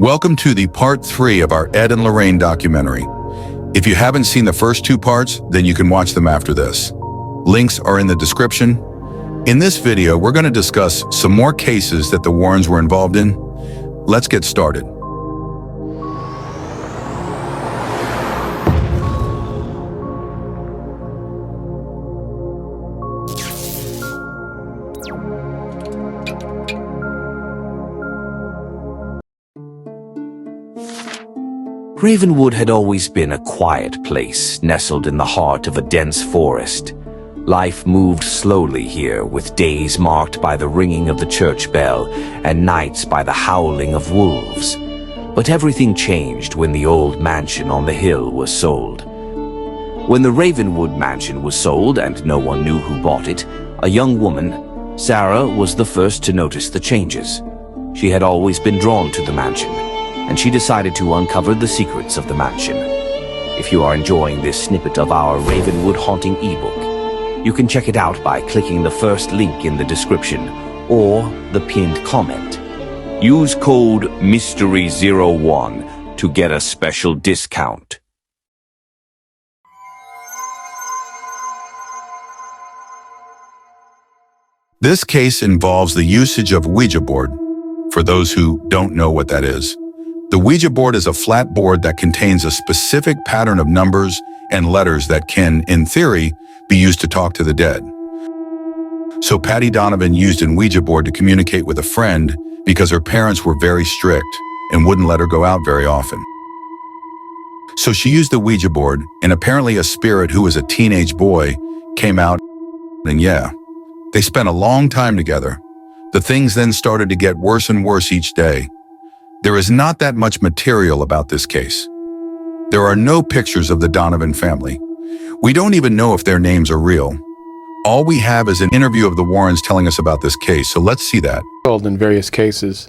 Welcome to the part 3 of our Ed and Lorraine documentary. If you haven't seen the first 2 parts, then you can watch them after this. Links are in the description. In this video, we're going to discuss some more cases that the Warrens were involved in. Let's get started. Ravenwood had always been a quiet place, nestled in the heart of a dense forest. Life moved slowly here, with days marked by the ringing of the church bell and nights by the howling of wolves. But everything changed when the old mansion on the hill was sold. When the Ravenwood mansion was sold and no one knew who bought it, a young woman, Sarah, was the first to notice the changes. She had always been drawn to the mansion, and she decided to uncover the secrets of the mansion. If you are enjoying this snippet of our Ravenwood Haunting ebook, you can check it out by clicking the first link in the description or the pinned comment. Use code MYSTERY01 to get a special discount. This case involves the usage of Ouija board. For those who don't know what that is, the Ouija board is a flat board that contains a specific pattern of numbers and letters that can, in theory, be used to talk to the dead. So Patty Donovan used an Ouija board to communicate with a friend because her parents were very strict and wouldn't let her go out very often. So she used the Ouija board, and apparently a spirit who was a teenage boy came out, and yeah, they spent a long time together. The things then started to get worse and worse each day. There is not that much material about this case. There are no pictures of the Donovan family. We don't even know if their names are real. All we have is an interview of the Warrens telling us about this case, so let's see that. In various cases.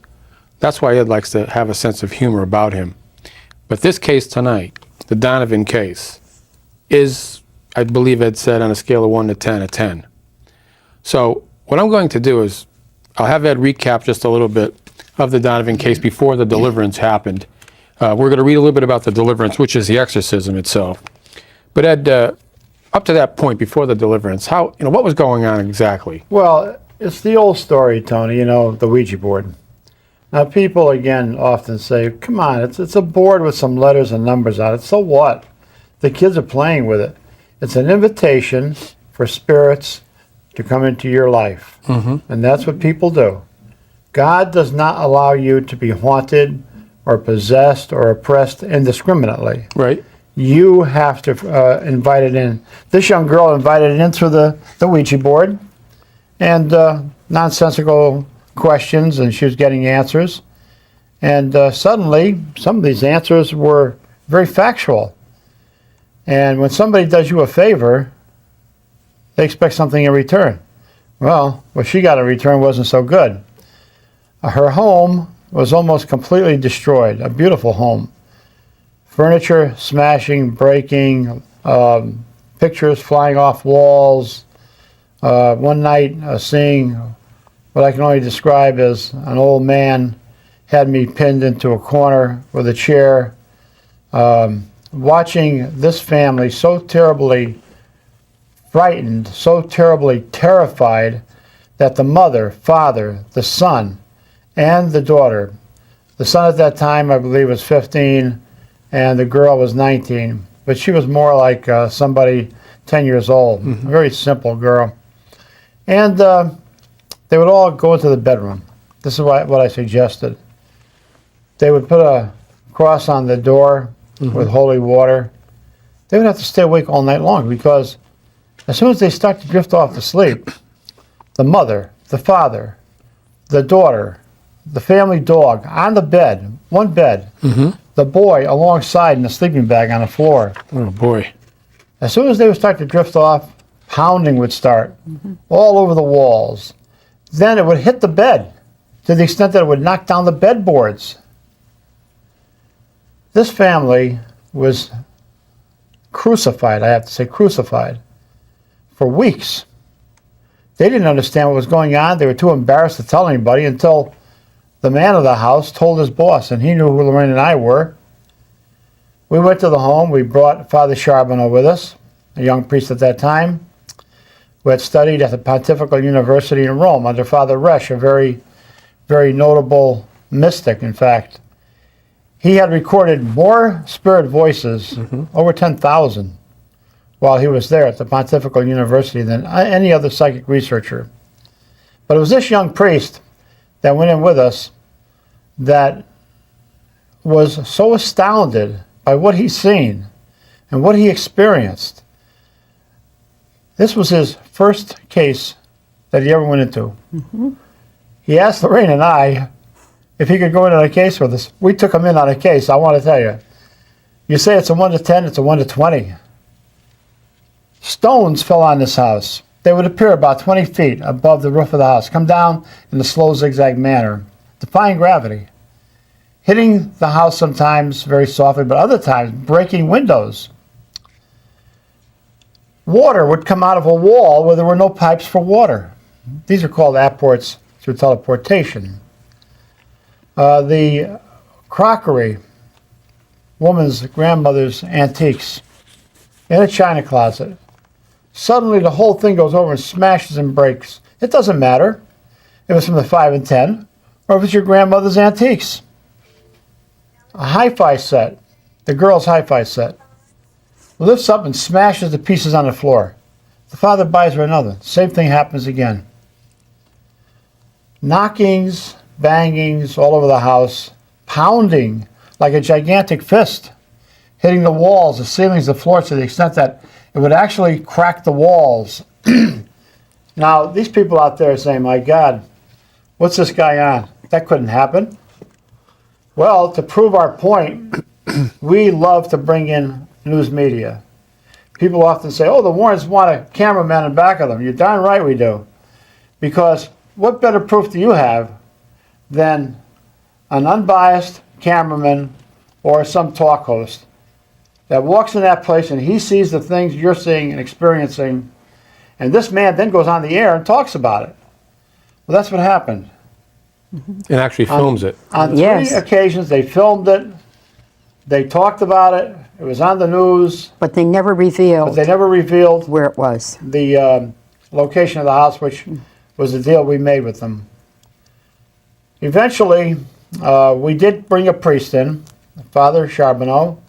That's why Ed likes to have a sense of humor about him. But this case tonight, the Donovan case, is, I believe Ed said, on a scale of 1 to 10, a 10. So what I'm going to do is, I'll have Ed recap just a little bit of the Donovan case before the deliverance happened. We're going to read a little bit about the deliverance, which is the exorcism itself. But Ed, up to that point before the deliverance, what was going on exactly? Well, it's the old story, Tony, the Ouija board. Now, people, again, often say, come on, it's a board with some letters and numbers on it. So what? The kids are playing with it. It's an invitation for spirits to come into your life. And that's what people do. God does not allow you to be haunted or possessed or oppressed indiscriminately. Right. You have to invite it in. This young girl invited it in through the Ouija board, and nonsensical questions, and she was getting answers. And suddenly, some of these answers were very factual. And when somebody does you a favor, they expect something in return. Well, what she got in return wasn't so good. Her home was almost completely destroyed, a beautiful home. Furniture smashing, breaking, pictures flying off walls. One night, seeing what I can only describe as an old man had me pinned into a corner with a chair. Watching this family so terribly frightened, so terribly terrified that the mother, father, the son, and the daughter. The son at that time, I believe, was 15, and the girl was 19. But she was more like somebody 10 years old, a very simple girl. And they would all go into the bedroom. This is what I suggested. They would put a cross on the door with holy water. They would have to stay awake all night long, because as soon as they start to drift off to sleep, the mother, the father, the daughter, the family dog on the bed, one bed, the boy alongside in a sleeping bag on the floor. Oh, boy. As soon as they would start to drift off, pounding would start all over the walls. Then it would hit the bed to the extent that it would knock down the bedboards. This family was crucified, I have to say crucified, for weeks. They didn't understand what was going on. They were too embarrassed to tell anybody until The man of the house told his boss, and he knew who Lorraine and I were. We went to the home. We brought Father Charbonneau with us, a young priest at that time, who had studied at the Pontifical University in Rome under Father Resch, a very, very notable mystic, in fact. He had recorded more spirit voices, over 10,000, while he was there at the Pontifical University than any other psychic researcher. But it was this young priest that went in with us that was so astounded by what he's seen and what he experienced. This was his first case that he ever went into. He asked Lorraine and I if he could go in on a case with us. We took him in on a case. I want to tell you, you say it's a 1 to 10, it's a 1 to 20. Stones fell on this house. They would appear about 20 feet above the roof of the house, come down in a slow zigzag manner, defying gravity, hitting the house sometimes very softly, but other times breaking windows. Water would come out of a wall where there were no pipes for water. These are called apports through teleportation. The crockery, woman's grandmother's antiques, in a china closet. Suddenly the whole thing goes over and smashes and breaks. It doesn't matter if it's from the 5 and 10 or if it's your grandmother's antiques. A hi-fi set, the girl's hi-fi set, lifts up and smashes the pieces on the floor. The father buys her another. Same thing happens again. Knockings, bangings all over the house, pounding like a gigantic fist, hitting the walls, the ceilings, the floor to the extent that it would actually crack the walls. Now, these people out there are saying, my God, what's this guy on? That couldn't happen. Well, to prove our point, we love to bring in news media. People often say, oh, the Warrens want a cameraman in back of them. You're darn right we do. Because what better proof do you have than an unbiased cameraman or some talk host that walks in that place and he sees the things you're seeing and experiencing, and this man then goes on the air and talks about it. Well, that's what happened. And actually films it. On three occasions, they filmed it. They talked about it. It was on the news. But they never revealed where it was. The location of the house, which was the deal we made with them. Eventually, we did bring a priest in, Father Charbonneau.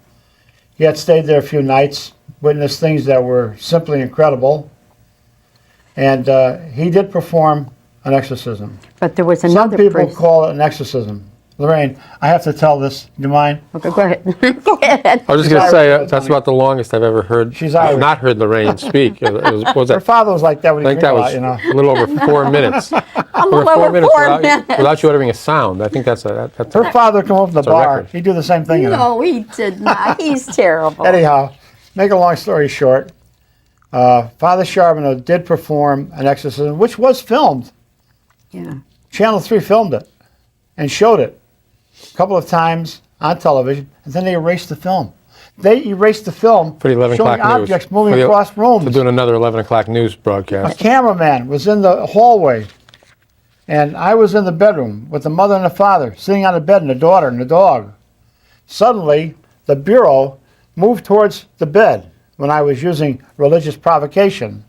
He had stayed there a few nights, witnessed things that were simply incredible. And he did perform an exorcism. But there was another Some people priest. call it an exorcism. Lorraine, I have to tell this. Do you mind? Okay, go ahead. Go ahead. I was just going to say, that's about the longest I've ever heard. She's Irish. I've not heard Lorraine speak. What was Her that? father was like that when I he think that grew was up, you know. a little over 4 minutes. I'm a little over 4 minutes. Without you uttering a sound. I think that's a... Her father would come home from the a bar. record. He'd do the same thing. You know. No, he did not. He's terrible. Anyhow, make a long story short, Father Charbonneau did perform an exorcism, which was filmed. Yeah. Channel 3 filmed it and showed it a couple of times on television, and then they erased the film. They erased the film For the 11 showing o'clock news. objects moving For the- across rooms. To doing another 11 o'clock news A broadcast. cameraman was in the hallway, and I was in the bedroom with the mother and the father sitting on the bed and the daughter and the dog. Suddenly, the bureau moved towards the bed when I was using religious provocation.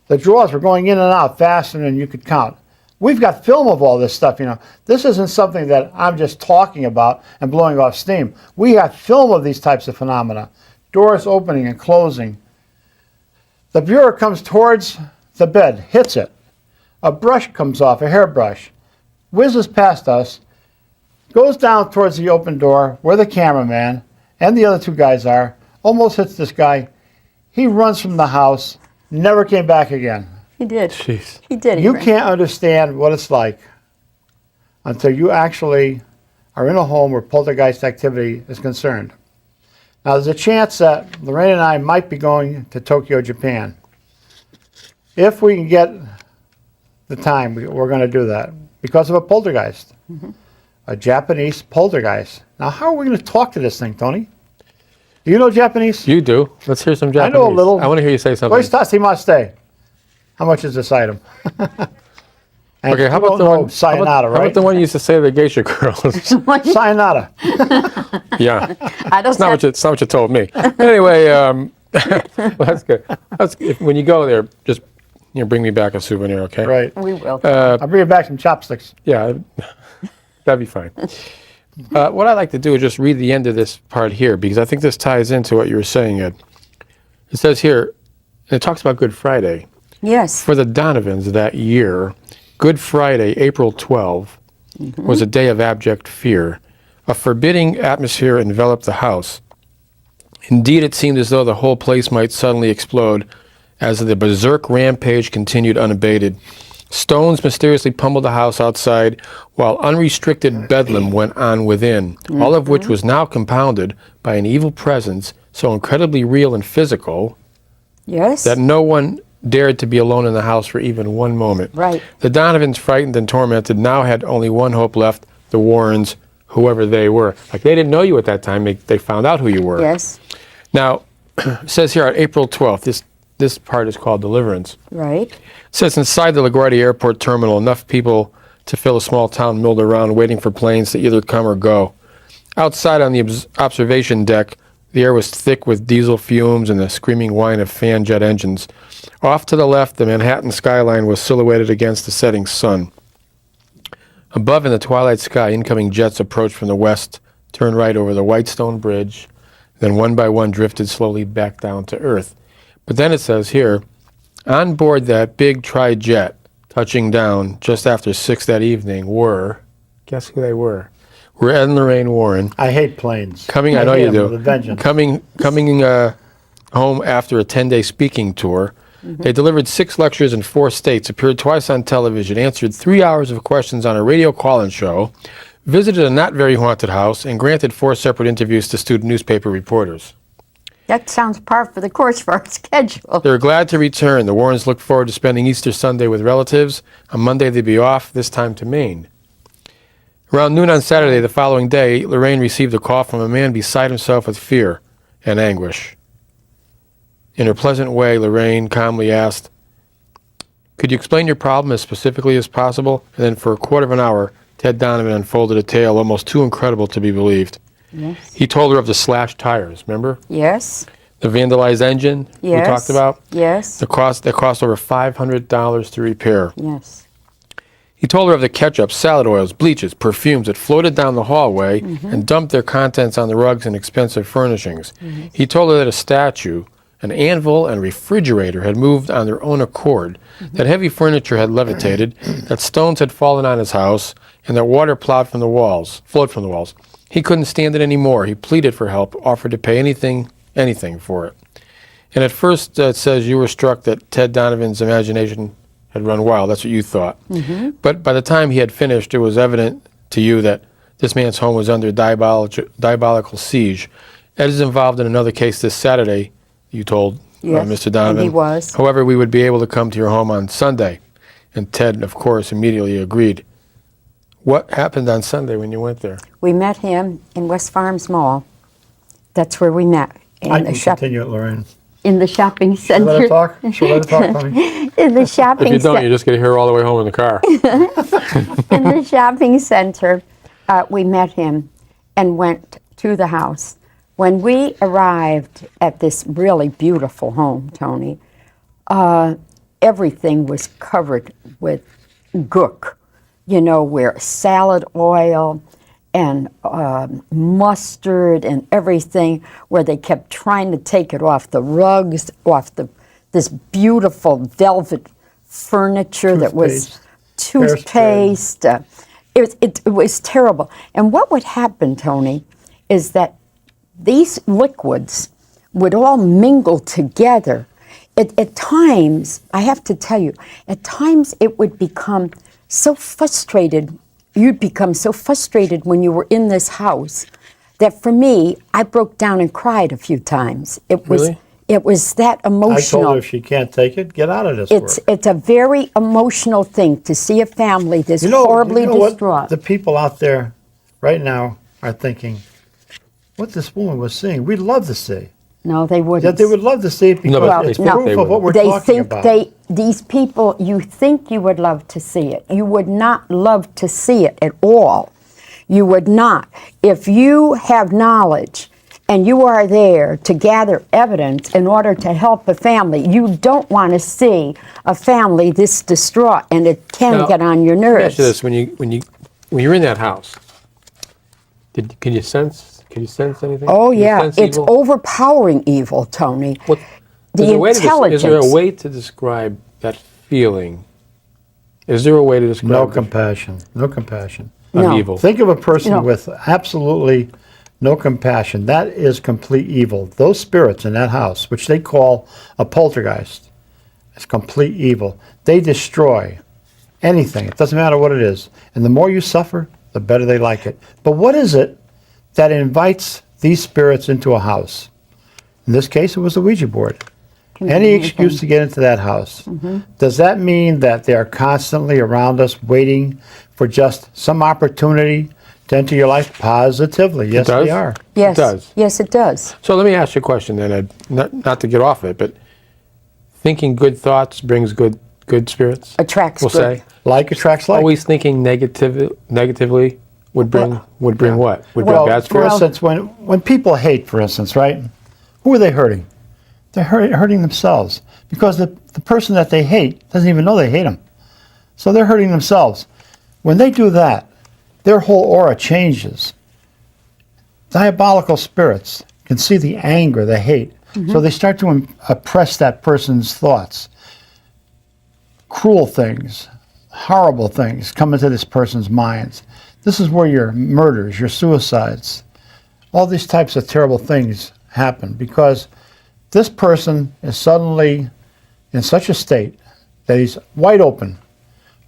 The drawers were going in and out faster than you could count. We've got film of all this stuff, you know. This isn't something that I'm just talking about and blowing off steam. We have film of these types of phenomena. Doors opening and closing. The bureau comes towards the bed, hits it. A brush comes off, a hairbrush, whizzes past us, goes down towards the open door where the cameraman and the other two guys are, almost hits this guy. He runs from the house, never came back again. He did. Jeez. He did. You can't understand what it's like until you actually are in a home where poltergeist activity is concerned. Now, there's a chance that Lorraine and I might be going to Tokyo, Japan. If we can get the time, we're going to do that because of a poltergeist, a Japanese poltergeist. Now, how are we going to talk to this thing, Tony? Do you know Japanese? You do. Let's hear some Japanese. I know a little. I want to hear you say something. Koistashimaste. How much is this item? And Okay, how you about the don't know one? Sayonara, how about right? the one you used to say to the geisha girls? Sayonara. I Yeah, don't it's not what you told me. Anyway, well, that's good. When you go there, just bring me back a souvenir, okay? Right. We will. I'll bring you back some chopsticks. Yeah, that'd be fine. What I'd like to do is just read the end of this part here, because I think this ties into what you were saying, Ed. It says here, and it talks about Good Friday. Yes. For the Donovans that year, Good Friday, April 12, was a day of abject fear. A forbidding atmosphere enveloped the house. Indeed, it seemed as though the whole place might suddenly explode as the berserk rampage continued unabated. Stones mysteriously pummeled the house outside, while unrestricted bedlam went on within, all of which was now compounded by an evil presence so incredibly real and physical Yes. that no one dared to be alone in the house for even one moment. Right. The Donovans, frightened and tormented, now had only one hope left: the Warrens, whoever they were. Like, they didn't know you at that time. They found out who you were. Yes. Now, it says here on April 12th, this part is called Deliverance. Right. It says inside the LaGuardia Airport terminal, enough people to fill a small town milled around, waiting for planes to either come or go. Outside on the observation deck, the air was thick with diesel fumes and the screaming whine of fan jet engines. Off to the left, the Manhattan skyline was silhouetted against the setting sun. Above in the twilight sky, incoming jets approached from the west, turned right over the Whitestone Bridge, then one by one drifted slowly back down to Earth. But then it says here, on board that big tri-jet, touching down just after 6 that evening were, guess who they were? Were Ed and Lorraine Warren. I hate planes. Coming, I know hate you 'em do. with a vengeance. Coming home after a 10-day speaking tour. They delivered 6 lectures in 4 states, appeared twice on television, answered 3 hours of questions on a radio call-in show, visited a not very haunted house, and granted 4 separate interviews to student newspaper reporters. That sounds par for the course for our schedule. They're glad to return. The Warrens look forward to spending Easter Sunday with relatives. On Monday, they'd be off, this time to Maine. Around noon on Saturday, the following day, Lorraine received a call from a man beside himself with fear and anguish. In her pleasant way, Lorraine calmly asked, "Could you explain your problem as specifically as possible?" And then for a quarter of an hour, Ted Donovan unfolded a tale almost too incredible to be believed. Yes. He told her of the slashed tires, remember? Yes. The vandalized engine Yes. we talked about? Yes. That cost over $500 to repair. Yes. He told her of the ketchup, salad oils, bleaches, perfumes that floated down the hallway and dumped their contents on the rugs and expensive furnishings. He told her that a statue, an anvil, and refrigerator had moved on their own accord, that heavy furniture had levitated, that stones had fallen on his house, and that water flowed from the walls. He couldn't stand it anymore. He pleaded for help, offered to pay anything for it. And at first, it says you were struck that Ted Donovan's imagination had run wild. That's what you thought. But by the time he had finished, it was evident to you that this man's home was under diabolical siege. Ed is involved in another case this Saturday, you told Yes, Mr. Donovan. and he was. However, we would be able to come to your home on Sunday. And Ted, of course, immediately agreed. What happened on Sunday when you went there? We met him in West Farms Mall. That's where we met. I can continue it, Lorraine. In the shopping She'll center. let her talk? She'll let her talk, honey? In the shopping If you don't, center. you're just going to hear her all the way home in the car. In the shopping center, we met him and went to the house. When we arrived at this really beautiful home, Tony, everything was covered with gook, where salad oil and mustard and everything, where they kept trying to take it off the rugs, off this beautiful velvet furniture that was toothpaste. It was terrible. And what would happen, Tony, is that these liquids would all mingle together. At times, I have to tell you, at times it would become so frustrated. You'd become so frustrated when you were in this house that for me, I broke down and cried a few times. Really? It was that I emotional. told her if she can't take it, get out of this It's work. a very emotional thing to see a family this horribly distraught. What the people out there right now are thinking, what this woman was seeing, we'd love to see. No, they wouldn't. That they would love to see it because but it's they think proof they of what would. we're They talking think about. these people, you think you would love to see it. You would not love to see it at all. You would not. If you have knowledge and you are there to gather evidence in order to help a family, you don't want to see a family this distraught, and it can Now, get on your Let me nerves. ask you this: when you're in that house, can you sense anything? Oh Can you yeah, sense it's evil? overpowering evil, Tony. What, The is there a way to intelligence. is there a way to describe that feeling? Is there a way to describe No the compassion. No compassion. of No. evil? Think of a person No. with absolutely no compassion. That is complete evil. Those spirits in that house, which they call a poltergeist, is complete evil. They destroy anything. It doesn't matter what it is. And the more you suffer, the better they like it. But what is it that invites these spirits into a house? In this case, it was the Ouija board. Any excuse to get into that house. Does that mean that they are constantly around us waiting for just some opportunity to enter your life? Positively, yes, does? they are. Yes, It does. yes, it does. So let me ask you a question then, Ed. Not to get off it, but thinking good thoughts brings good spirits. Attracts We'll good. say Like attracts like. always thinking negatively would bring what? Would Well, bring bad for spirits. instance, when people hate, for instance, right? Who are they hurting? They're hurting themselves because the person that they hate doesn't even know they hate them. So they're hurting themselves. When they do that, their whole aura changes. Diabolical spirits can see the anger, the hate. So they start to oppress that person's thoughts. Cruel things, horrible things come into this person's minds. This is where your murders, your suicides, all these types of terrible things happen because this person is suddenly in such a state that he's wide open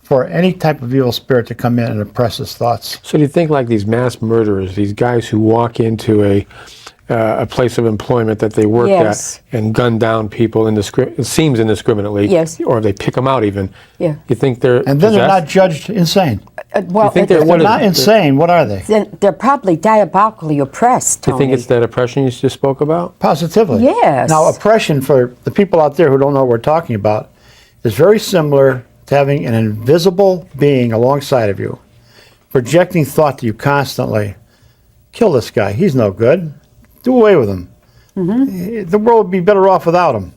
for any type of evil spirit to come in and oppress his thoughts. So do you think like these mass murderers, these guys who walk into a place of employment that they work Yes. at and gun down people it seems indiscriminately, Yes. or they pick them out even? Yeah. You think they're And then they're not possessed? judged insane. Well, think it- they're If What they're is not it? insane, what are they? they're probably diabolically oppressed, Do you Tony. think it's that oppression you just spoke about? Positively. Yes. Now, oppression, for the people out there who don't know what we're talking about, is very similar to having an invisible being alongside of you, projecting thought to you constantly. Kill this guy. He's no good. Do away with him. The world would be better off without him.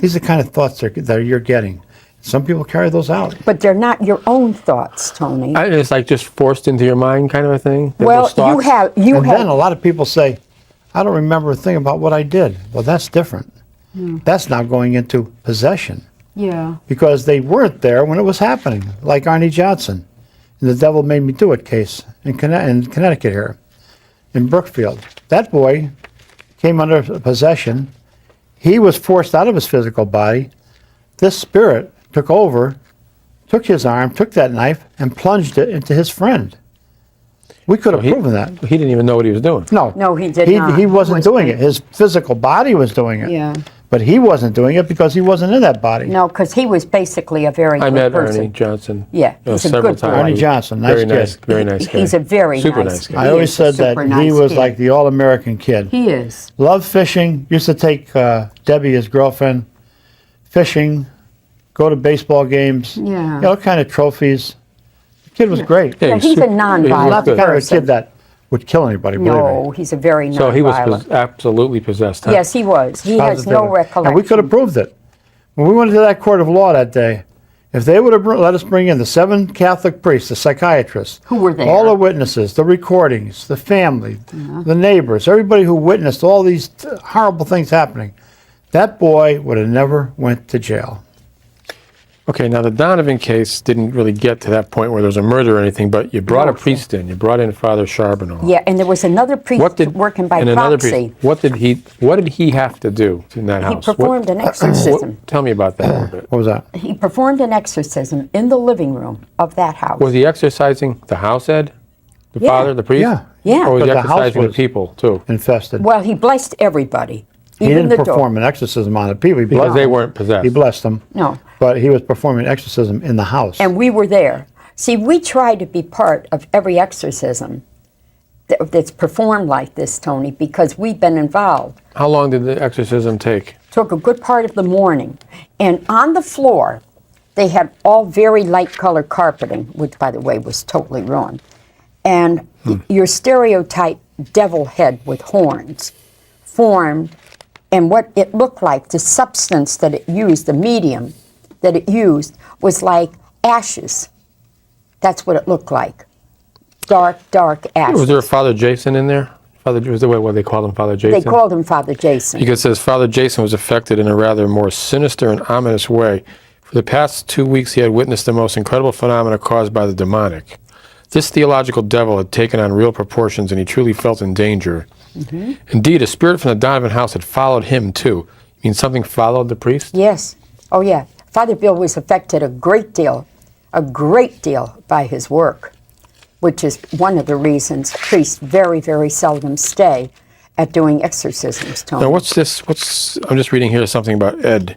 These are the kind of thoughts that you're getting. Some people carry those out. But they're not your own thoughts, Tony. It's like just forced into your mind kind of a thing? Well, Those thoughts? you And have then a lot of people say, I don't remember a thing about what I did. Well, that's different. That's now going into possession. yeah. Because they weren't there when it was happening, like Arnie Johnson in the Devil Made Me Do It case in Connecticut here, in Brookfield. That boy came under possession. He was forced out of his physical body. This spirit took over, took his arm, took that knife, and plunged it into his friend. We could have proven that. He didn't even know what he was doing. No, he did not. He wasn't Was doing being- it. His physical body was doing it. Yeah. But he wasn't doing it because he wasn't in that body. No, because he was basically a very I good met person. Ernie Johnson. Yeah, he's a several good boy. times. Arnie Johnson, nice very kid. nice, very nice guy. He's a very super nice nice kid. guy. I He always is a said that super he nice was kid. like the all-American kid. He is. Loved fishing, used to take Debbie, his girlfriend, fishing, go to baseball games, Yeah. all kind of trophies. The kid was great. Yeah, He's a super- non-violent Not the kind of a person. kid that would kill anybody, believe No, me. he's a very So he was non-violent. absolutely possessed. Huh? Yes, he was. He has no Positively. recollection. And we could have proved it. When we went to that court of law that day, if they would have let us bring in the 7 Catholic priests, the psychiatrists, Who were there. all the witnesses, the recordings, the family, the neighbors, everybody who witnessed all these horrible things happening, that boy would have never went to jail. Okay, now the Donovan case didn't really get to that point where there was a murder or anything, but you brought a No, priest in. You brought in Father Charbonneau. Yeah, and there was another priest working by and another priest- proxy. What did he have to do in that He house? performed an exorcism. Tell me about that a little bit. What was that? He performed an exorcism in the living room of that house. Was he exercising the house, Ed? The Yeah. father, the priest? Yeah. Yeah. Or was But he the house exercising the was- people too? Infested. Well, he blessed everybody. He Even didn't the perform dog. an exorcism on the people. He Because blessed they them. weren't possessed. He blessed them. No. But he was performing exorcism in the house. And we were there. See, we try to be part of every exorcism that's performed like this, Tony, because we've been involved. How long did the exorcism take? Took a good part of the morning. And on the floor, they had all very light colored carpeting, which, by the way, was totally ruined. And your stereotype devil head with horns formed, and what it looked like, the substance that it used, the medium that it used, was like ashes. That's what it looked like. Dark, dark ashes. Was there a Father Jason in there? Was there what they called him, Father Jason? They called him Father Jason. Because it says Father Jason was affected in a rather more sinister and ominous way. For the past 2 weeks, he had witnessed the most incredible phenomena caused by the demonic. This theological devil had taken on real proportions, and he truly felt in danger. Indeed, a spirit from the Donovan house had followed him, too. You mean something followed the priest? Yes. Oh, yeah. Father Bill was affected a great deal by his work, which is one of the reasons priests very, very seldom stay at doing exorcisms, Tony. Now, what's this? I'm just reading here something about Ed.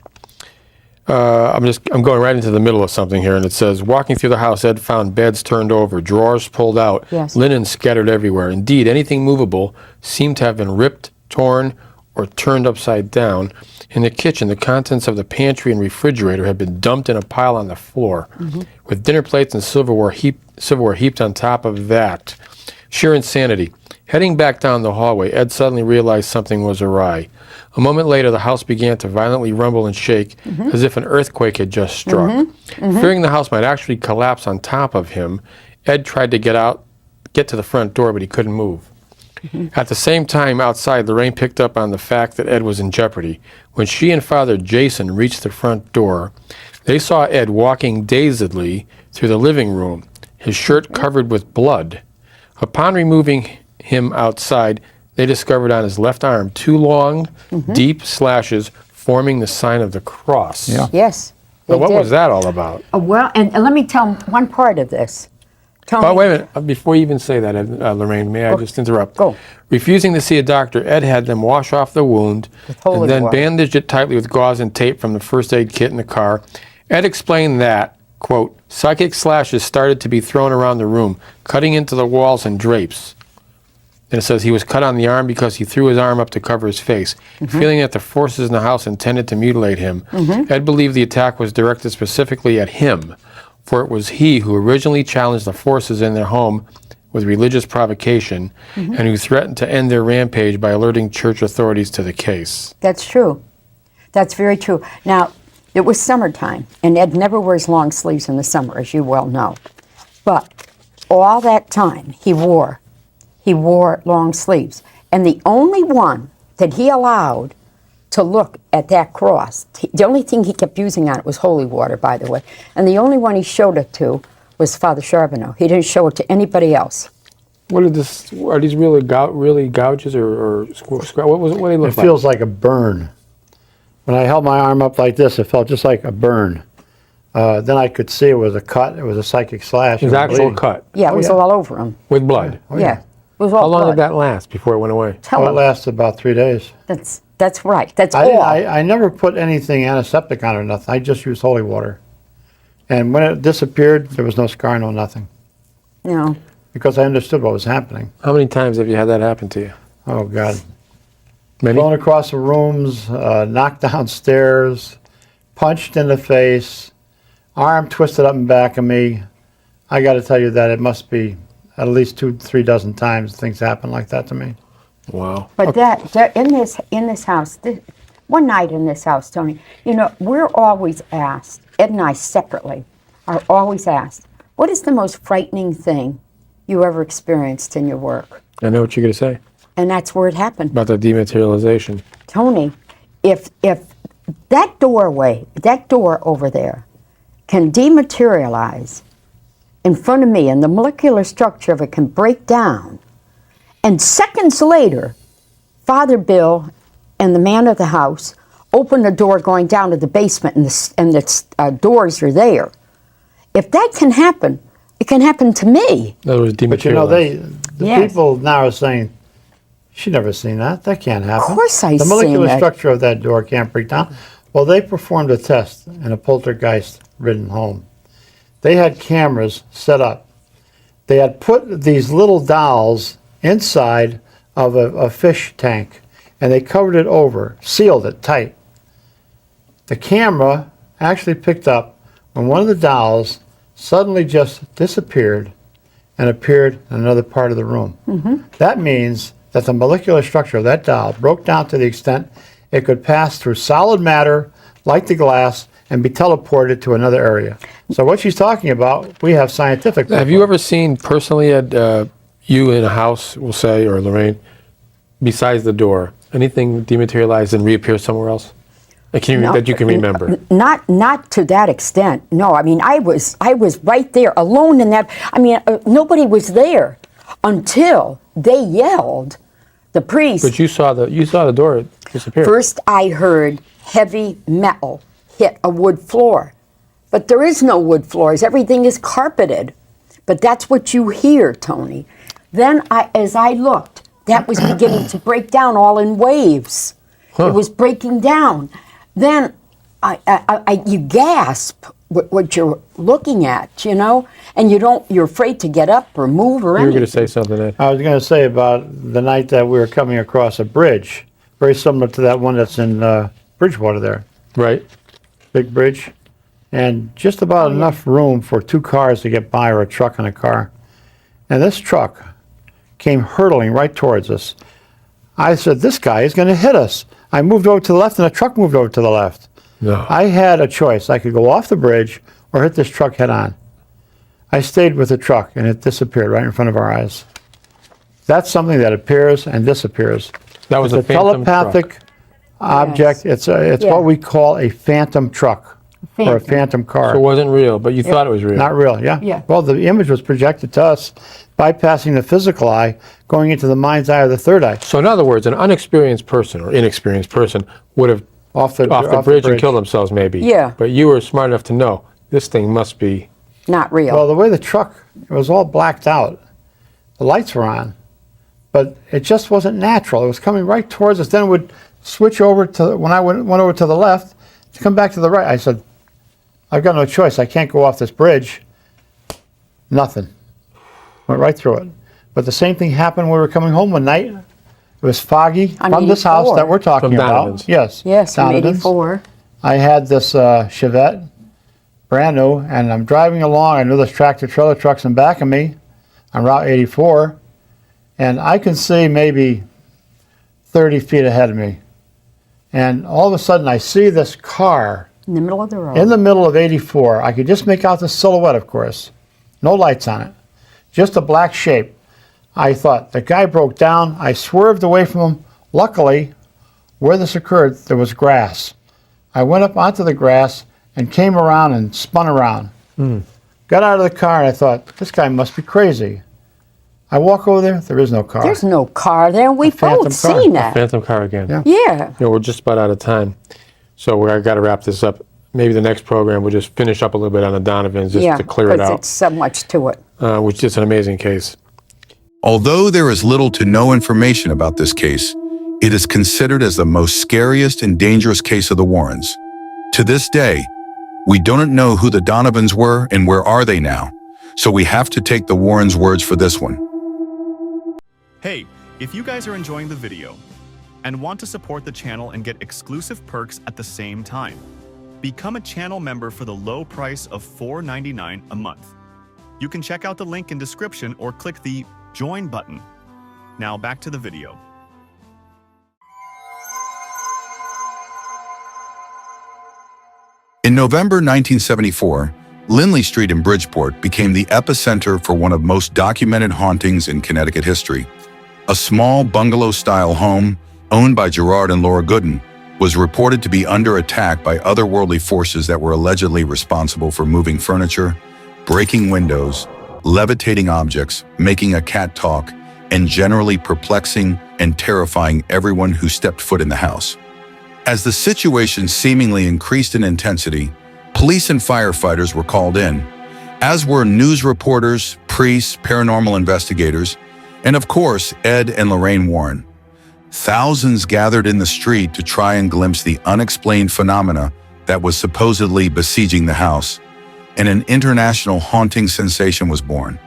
I'm going right into the middle of something here, and it says, walking through the house, Ed found beds turned over, drawers pulled out, Yes. linen scattered everywhere. Indeed, anything movable seemed to have been ripped, torn, or turned upside down. In the kitchen, the contents of the pantry and refrigerator had been dumped in a pile on the floor, with dinner plates and silverware heaped on top of that. Sheer insanity. Heading back down the hallway, Ed suddenly realized something was awry. A moment later, the house began to violently rumble and shake, as if an earthquake had just struck. Fearing the house might actually collapse on top of him, Ed tried to get to the front door, but he couldn't move. At the same time, outside, Lorraine picked up on the fact that Ed was in jeopardy. When she and Father Jason reached the front door, they saw Ed walking dazedly through the living room, his shirt covered with blood. Upon removing him outside, they discovered on his left arm 2 long, deep slashes forming the sign of the cross. Yeah. Yes. Now, what did. was that all about? Well, and let me tell one part of this. Tony, Oh, wait a minute. Before you even say that, Lorraine, may I just interrupt? Go. Refusing to see a doctor, Ed had them wash off the wound holy and then water. bandaged it tightly with gauze and tape from the first aid kit in the car. Ed explained that, quote, psychic slashes started to be thrown around the room, cutting into the walls and drapes. And it says he was cut on the arm because he threw his arm up to cover his face. Feeling that the forces in the house intended to mutilate him, Ed believed the attack was directed specifically at him, for it was he who originally challenged the forces in their home with religious provocation and who threatened to end their rampage by alerting church authorities to the case. That's true. That's very true. Now, it was summertime, and Ed never wears long sleeves in the summer, as you well know. But all that time, he wore long sleeves. And the only one that he allowed to look at that cross, the only thing he kept using on it was holy water, by the way, and the only one he showed it to was Father Charbonneau. He didn't show it to anybody else. What are these really gouges or what do they look It like? feels like a burn. When I held my arm up like this, it felt just like a burn. Then I could see it was a cut. It was a psychic slash. It was was actual bleeding. cut Yeah, it was yeah. all over him. with blood. Yeah. It was all How long blood. did that last before it went away? Tell Oh, it him. lasted about 3 days. That's right. That's I all. I never put anything antiseptic on it or nothing. I just used holy water. And when it disappeared, there was no scar, no nothing. You know, Because I understood what was happening. How many times have you had that happen to you? Oh, God. Many? Thrown across the rooms, knocked downstairs, punched in the face, arm twisted up and back of me. I got to tell you that it must be at least 2-3 dozen times things happen like that to me. Wow. but that in this house, one night in this house, Tony, you know, we're always asked, Ed and I separately are always asked, what is the most frightening thing you ever experienced in your work? I know what you're going to say And that's where it happened. about the dematerialization. Tony, if that door over there can dematerialize in front of me and the molecular structure of it can break down, and seconds later, Father Bill and the man of the house open the door going down to the basement and the doors are there. If that can happen, it can happen to me. In other words, dematerialized. But you know, the Yes. people now are saying, she never seen that. That can't happen. Of course I The seen molecular it. structure of that door can't break down. Well, they performed a test in a poltergeist-ridden home. They had cameras set up. They had put these little dolls inside of a fish tank, and they covered it over, sealed it tight. The camera actually picked up when one of the dolls suddenly just disappeared and appeared in another part of the room. That means that the molecular structure of that doll broke down to the extent it could pass through solid matter, like the glass, and be teleported to another area. So what she's talking about, we have scientific proof. Have you ever seen personally you in a house, we'll say, or Lorraine, besides the door, anything dematerialize and reappear somewhere else? That you can remember? Not to that extent. No, I mean I was right there alone in that. I mean nobody was there until they yelled. The priest. But you saw the door disappear. First, I heard heavy metal hit a wood floor, but there is no wood floors. Everything is carpeted. But that's what you hear, Tony. Then, as I looked, that was beginning to break down all in waves. It was breaking down. Then you gasp what you're looking at, you know, and you're afraid to get up or move or anything. You were going to say something, Ed. I was going to say about the night that we were coming across a bridge, very similar to that one that's in Bridgewater there. Right. Big bridge. And just about enough room for 2 cars to get by, or a truck and a car. And this truck came hurtling right towards us. I said, this guy is going to hit us. I moved over to the left and the truck moved over to the left. No. I had a choice. I could go off the bridge or hit this truck head on. I stayed with the truck and it disappeared right in front of our eyes. That's something that appears and disappears. That was It's a a phantom telepathic truck. object. It's what we call a phantom truck or a phantom car. So it wasn't real, but you thought it was real. Not real, yeah. Yeah. Well, the image was projected to us, bypassing the physical eye, going into the mind's eye or the third eye. So in other words, an unexperienced person or inexperienced person would have Off the bridge and killed themselves maybe. Yeah. But you were smart enough to know this thing must be. Not real. Well, the way the truck, it was all blacked out. The lights were on, but it just wasn't natural. It was coming right towards us. Then it would switch over to, when I went over to the left, to come back to the right. I said, I've got no choice. I can't go off this bridge. Nothing. Went right through it. But the same thing happened when we were coming home one night. It was foggy On from this house 84. that we're talking From about. Donovan's. Yes. yes, from Donovan's. 84. I had this Chevette, brand new, and I'm driving along. I knew there's tractor trailer trucks in back of me on Route 84, and I can see maybe 30 feet ahead of me. And all of a sudden, I see this car In the middle of the road. in the middle of 84. I could just make out the silhouette, of course. No lights on it. Just a black shape. I thought, the guy broke down. I swerved away from him. Luckily, where this occurred, there was grass. I went up onto the grass and came around and spun around. Got out of the car and I thought, this guy must be crazy. I walk over there is no car. There's no car there. We've phantom both car. seen that. Phantom car again. Yeah. Yeah. You know, we're just about out of time. So I got to wrap this up. Maybe the next program we'll just finish up a little bit on the Donovans just Yeah, to clear it because out, it's so much to it. which is an amazing case. Although there is little to no information about this case, it is considered as the most scariest and dangerous case of the Warrens. To this day, we don't know who the Donovans were and where are they now, so we have to take the Warrens' words for this one. Hey, if you guys are enjoying the video and want to support the channel and get exclusive perks at the same time, become a channel member for the low price of $4.99 a month. You can check out the link in description or click the Join button. Now back to the video. In November 1974, Lindley Street in Bridgeport became the epicenter for one of most documented hauntings in Connecticut history. A small bungalow-style home, owned by Gerard and Laura Gooden, was reported to be under attack by otherworldly forces that were allegedly responsible for moving furniture, breaking windows, levitating objects, making a cat talk, and generally perplexing and terrifying everyone who stepped foot in the house. As the situation seemingly increased in intensity, police and firefighters were called in, as were news reporters, priests, paranormal investigators, and of course, Ed and Lorraine Warren. Thousands gathered in the street to try and glimpse the unexplained phenomena that was supposedly besieging the house, and an international haunting sensation was born.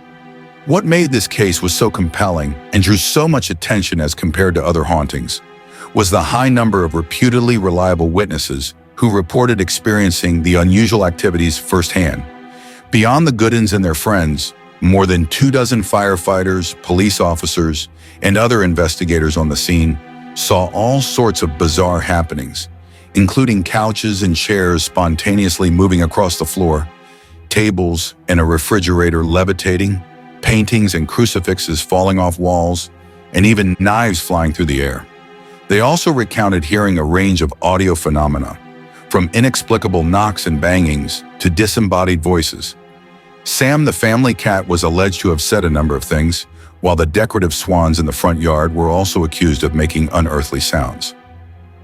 What made this case was so compelling and drew so much attention as compared to other hauntings was the high number of reputedly reliable witnesses who reported experiencing the unusual activities firsthand. Beyond the Goodins and their friends, more than 24 firefighters, police officers, and other investigators on the scene saw all sorts of bizarre happenings, including couches and chairs spontaneously moving across the floor, tables and a refrigerator levitating, paintings and crucifixes falling off walls, and even knives flying through the air. They also recounted hearing a range of audio phenomena, from inexplicable knocks and bangings to disembodied voices. Sam the family cat was alleged to have said a number of things, while the decorative swans in the front yard were also accused of making unearthly sounds.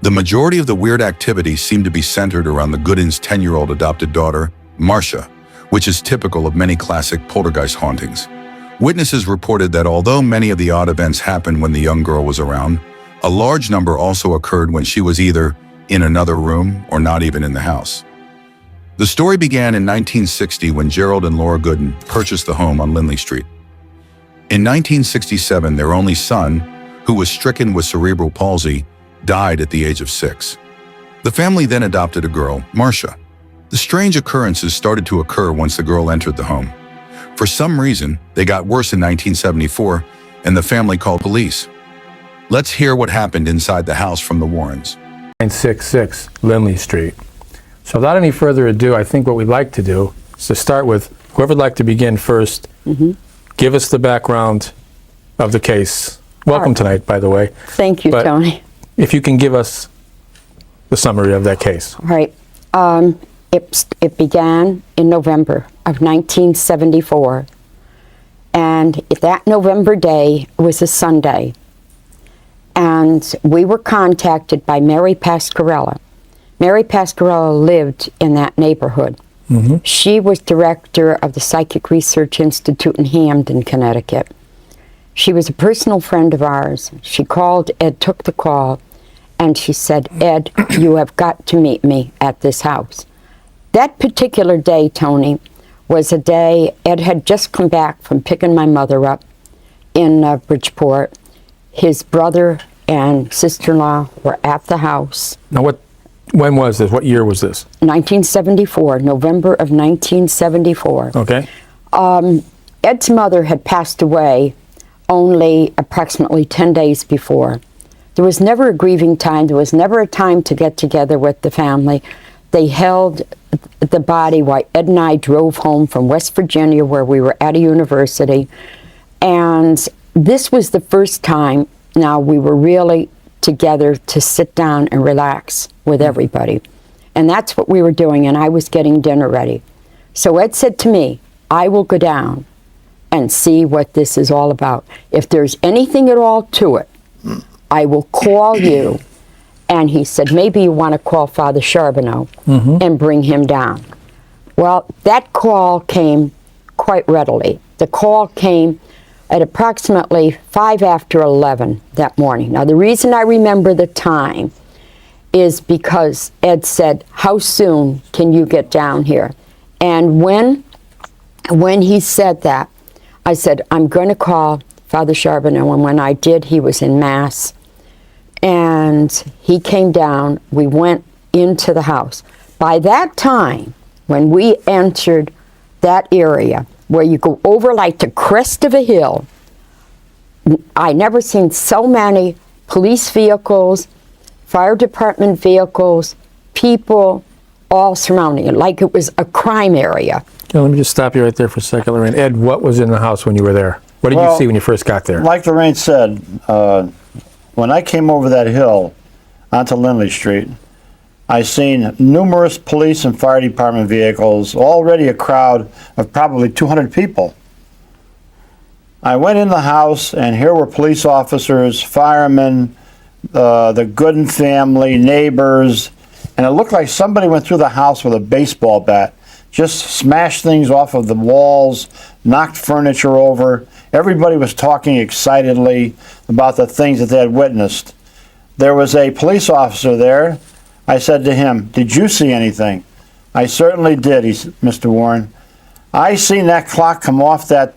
The majority of the weird activity seemed to be centered around the Goodins' 10-year-old adopted daughter, Marcia, which is typical of many classic poltergeist hauntings. Witnesses reported that although many of the odd events happened when the young girl was around, a large number also occurred when she was either in another room or not even in the house. The story began in 1960 when Gerald and Laura Goodin purchased the home on Lindley Street. In 1967, their only son, who was stricken with cerebral palsy, died at the age of 6. The family then adopted a girl, Marcia. The strange occurrences started to occur once the girl entered the home. For some reason, they got worse in 1974, and the family called police. Let's hear what happened inside the house from the Warrens. 966 Lindley Street. So without any further ado, I think what we'd like to do is to start with whoever would like to begin first. Give us the background of the case. Welcome tonight, by the way. Thank you, But Tony. if you can give us the summary of that case. All right. It began in November of 1974. And that November day was a Sunday. And we were contacted by Mary Pascarella. Mary Pascarella lived in that neighborhood. She was director of the Psychic Research Institute in Hamden, Connecticut. She was a personal friend of ours. She called, Ed took the call, and she said, Ed, you have got to meet me at this house. That particular day, Tony, was a day Ed had just come back from picking my mother up in Bridgeport. His brother and sister-in-law were at the house. Now, when was this? What year was this? 1974, November of 1974. Okay. Ed's mother had passed away only approximately 10 days before. There was never a grieving time. There was never a time to get together with the family. They held the body while Ed and I drove home from West Virginia, where we were at a university. And this was the first time now we were really together to sit down and relax with everybody. And that's what we were doing, and I was getting dinner ready. So Ed said to me, I will go down and see what this is all about. If there's anything at all to it, I will call you. And he said, maybe you want to call Father Charbonneau and bring him down. Well, that call came quite readily. The call came at approximately 5 after 11 that morning. Now, the reason I remember the time is because Ed said, how soon can you get down here? And when he said that, I said, I'm going to call Father Charbonneau. And when I did, he was in Mass. And he came down. We went into the house. By that time, when we entered that area, where you go over like the crest of a hill, I never seen so many police vehicles, fire department vehicles, people all surrounding it, like it was a crime area. Okay, let me just stop you right there for a second, Lorraine. Ed, what was in the house when you were there? What did you see when you first got there? Like Lorraine said, when I came over that hill onto Lindley Street, I seen numerous police and fire department vehicles, already a crowd of probably 200 people. I went in the house, and here were police officers, firemen, the Gooden family, neighbors, and it looked like somebody went through the house with a baseball bat, just smashed things off of the walls, knocked furniture over. Everybody was talking excitedly about the things that they had witnessed. There was a police officer there. I said to him, did you see anything? I certainly did, Mr. Warren. I seen that clock come off that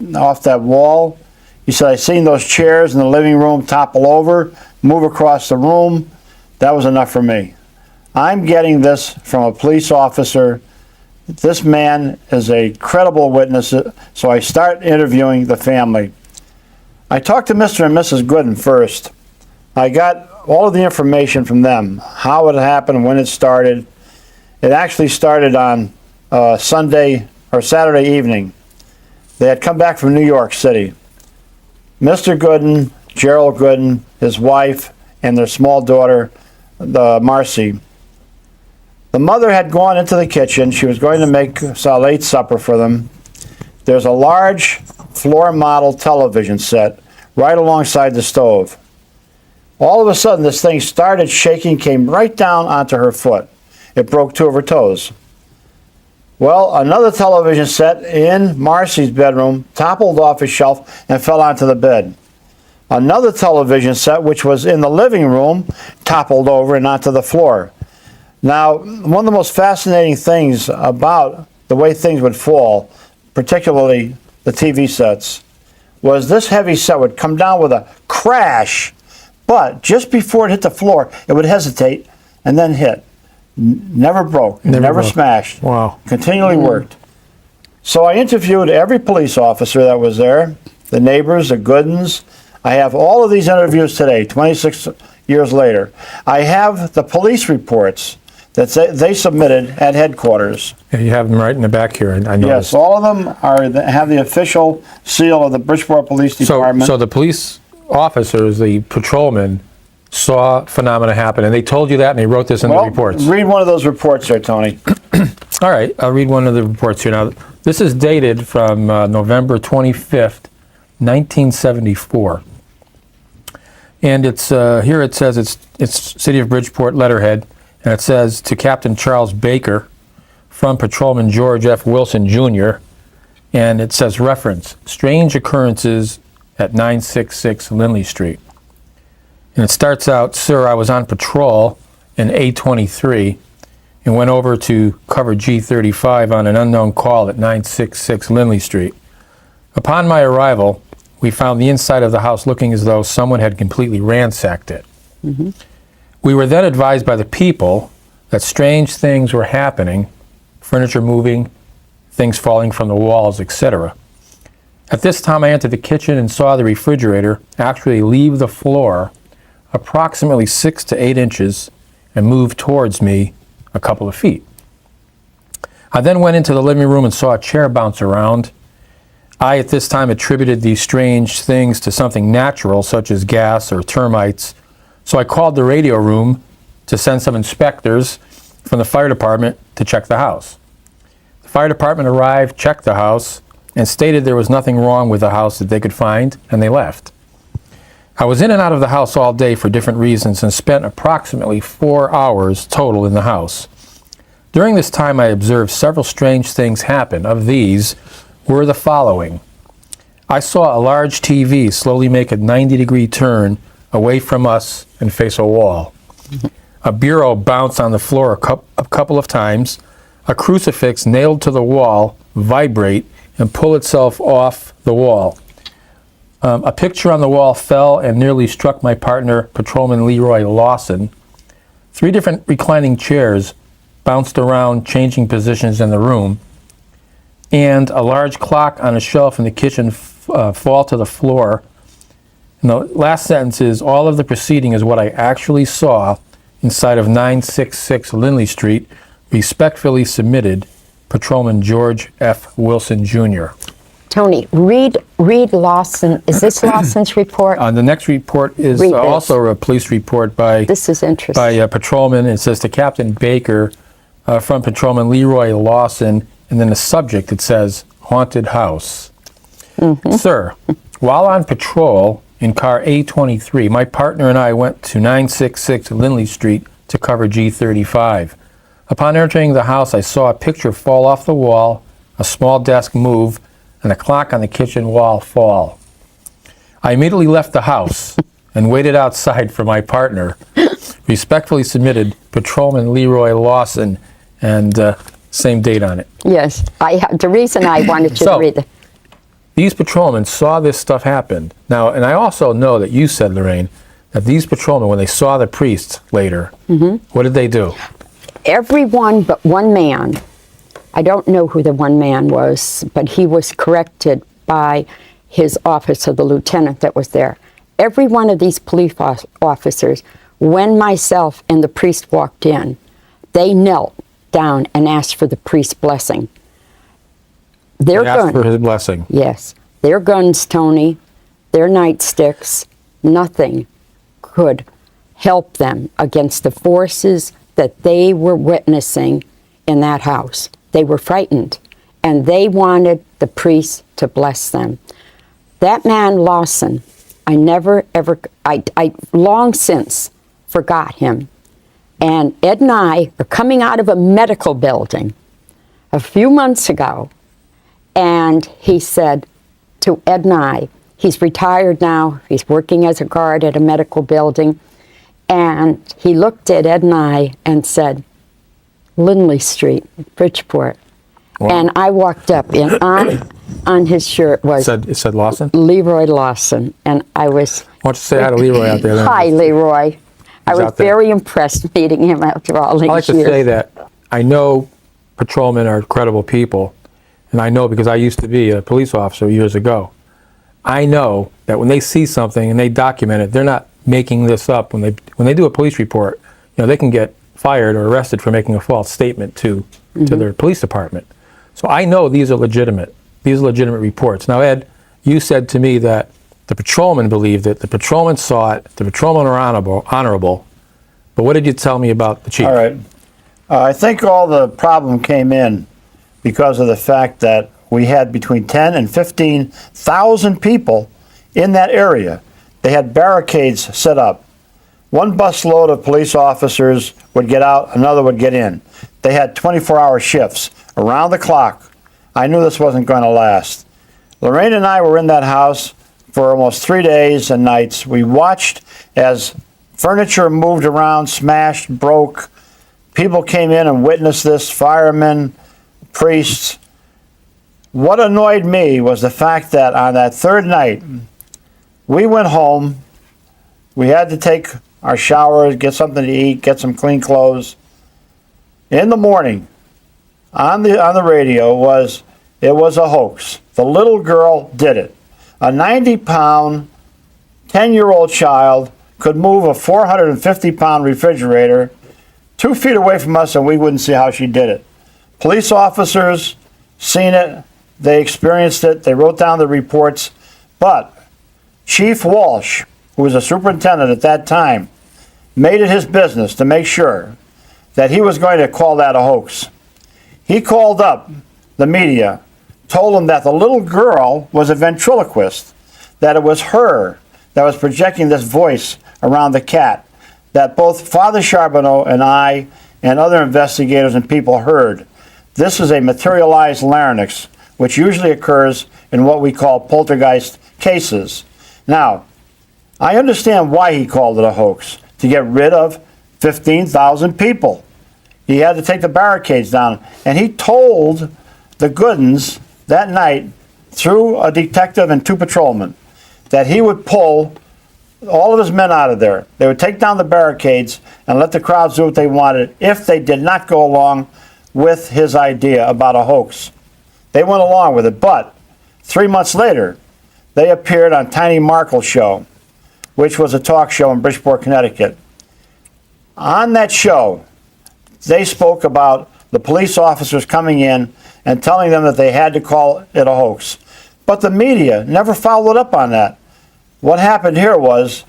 He said, I seen those chairs in the living room topple over, move across the room. that was enough for me. I'm getting this from a police officer. This man is a credible witness, so I start interviewing the family. I talked to Mr. and Mrs. Gooden first. I got all of the information from them, how it happened, when it started. It actually started on Sunday or Saturday evening. They had come back from New York City. Mr. Gooden, Gerald Gooden, his wife, and their small daughter, Marcy. The mother had gone into the kitchen. She was going to make a late supper for them. There's a large floor model television set right alongside the stove. All of a sudden, this thing started shaking, came right down onto her foot. It broke 2 of her toes. Well, another television set in Marcy's bedroom toppled off a shelf and fell onto the bed. Another television set, which was in the living room, toppled over and onto the floor. Now, one of the most fascinating things about the way things would fall, particularly the TV sets, was this heavy set would come down with a crash, but just before it hit the floor, it would hesitate and then hit. Never broke, never smashed. Wow. Continually worked. So I interviewed every police officer that was there, the neighbors, the Goodens. I have all of these interviews today, 26 years later. I have the police reports that they submitted at headquarters. Yeah, you have them right in the back here, I noticed. Yes, all of them have the official seal of the Bridgeport Police Department. So the police officers, the patrolmen, saw phenomena happen, and they told you that, and they wrote this in the reports. Read one of those reports there, Tony. All right, I'll read one of the reports here. Now, this is dated from November 25th, 1974. And it's here it says it's City of Bridgeport letterhead, and it says, to Captain Charles Baker from Patrolman George F. Wilson, Jr., and it says reference, strange occurrences at 966 Lindley Street. And it starts out, sir, I was on patrol in A23 and went over to cover G35 on an unknown call at 966 Lindley Street. Upon my arrival, we found the inside of the house looking as though someone had completely ransacked it. Mm-hmm. We were then advised by the people that strange things were happening, furniture moving, things falling from the walls, etc. At this time, I entered the kitchen and saw the refrigerator actually leave the floor approximately 6 to 8 inches and move towards me a couple of feet. I then went into the living room and saw a chair bounce around. I, at this time, attributed these strange things to something natural, such as gas or termites. So I called the radio room to send some inspectors from the fire department to check the house. The fire department arrived, checked the house, and stated there was nothing wrong with the house that they could find, and they left. I was in and out of the house all day for different reasons and spent approximately 4 hours total in the house. During this time, I observed several strange things happen. Of these were the following. I saw a large TV slowly make a 90-degree turn away from us and face a wall. A bureau bounce on the floor a couple of times. A crucifix nailed to the wall vibrate and pull itself off the wall. A picture on the wall fell and nearly struck my partner, Patrolman Leroy Lawson. 3 different reclining chairs bounced around, changing positions in the room. And a large clock on a shelf in the kitchen fall to the floor. And the last sentence is, all of the preceding is what I actually saw inside of 966 Lindley Street. Respectfully submitted, Patrolman George F. Wilson, Jr. Tony, read Lawson. Is this Lawson's report? The next report is also a police report by this is interesting. By Patrolman. It says to Captain Baker from Patrolman Leroy Lawson, and then the subject, it says, haunted house. Mm-hmm. Sir, while on patrol in car A23, my partner and I went to 966 Lindley Street to cover G35. Upon entering the house, I saw a picture fall off the wall, a small desk move, and a clock on the kitchen wall fall. I immediately left the house and waited outside for my partner. Respectfully submitted, Patrolman Leroy Lawson, and same date on it. Yes, the reason I wanted you to read it. These patrolmen saw this stuff happen. Now, and I also know that you said, Lorraine, that these patrolmen, when they saw the priest later, what did they do? Everyone but one man, I don't know who the one man was, but he was corrected by his officer, the lieutenant that was there. Every one of these police officers, when myself and the priest walked in, they knelt down and asked for the priest's blessing. They asked for his blessing. Yes. Their guns, Tony, their nightsticks, nothing could help them against the forces that they were witnessing in that house. They were frightened, and they wanted the priest to bless them. That man, Lawson, I never, ever, I long since forgot him. And Ed and I are coming out of a medical building a few months ago, and he said to Ed and I, he's retired now, he's working as a guard at a medical building, and he looked at Ed and I and said, Lindley Street, Bridgeport. Wow. And I walked up, and on his shirt was It said Lawson? Leroy Lawson, and I was... Why don't you say hi to Leroy out there? Hi, Leroy. I was out there. very impressed meeting him after all these I like to years. say that I know patrolmen are credible people, and I know because I used to be a police officer years ago. I know that when they see something and they document it, they're not making this up. When they do a police report, they can get fired or arrested for making a false statement to their police department. So I know these are legitimate. These are legitimate reports. Now, Ed, you said to me that the patrolmen believed it, the patrolmen saw it, the patrolmen are honorable. But what did you tell me about the chief? All right. I think all the problem came in because of the fact that we had between 10 and 15,000 people in that area. They had barricades set up. One busload of police officers would get out, another would get in. They had 24-hour shifts around the clock. I knew this wasn't going to last. Lorraine and I were in that house for almost 3 days and nights. We watched as furniture moved around, smashed, broke. People came in and witnessed this, firemen, priests. What annoyed me was the fact that on that third night, we went home. We had to take our showers, get something to eat, get some clean clothes. In the morning, on the radio it was a hoax. The little girl did it. A 90-pound, 10-year-old child could move a 450-pound refrigerator 2 feet away from us and we wouldn't see how she did it. Police officers seen it, they experienced it, they wrote down the reports, but Chief Walsh, who was a superintendent at that time, made it his business to make sure that he was going to call that a hoax. He called up the media, told them that the little girl was a ventriloquist, that it was her that was projecting this voice around the cat, that both Father Charbonneau and I and other investigators and people heard. This is a materialized larynx, which usually occurs in what we call poltergeist cases. Now, I understand why he called it a hoax, to get rid of 15,000 people. He had to take the barricades down, and he told the Goodens that night, through a detective and 2 patrolmen, that he would pull all of his men out of there. They would take down the barricades and let the crowds do what they wanted if they did not go along with his idea about a hoax. They went along with it, but 3 months later, they appeared on Tiny Markle's show, which was a talk show in Bridgeport, Connecticut. On that show, they spoke about the police officers coming in and telling them that they had to call it a hoax. But the media never followed up on that. What happened here was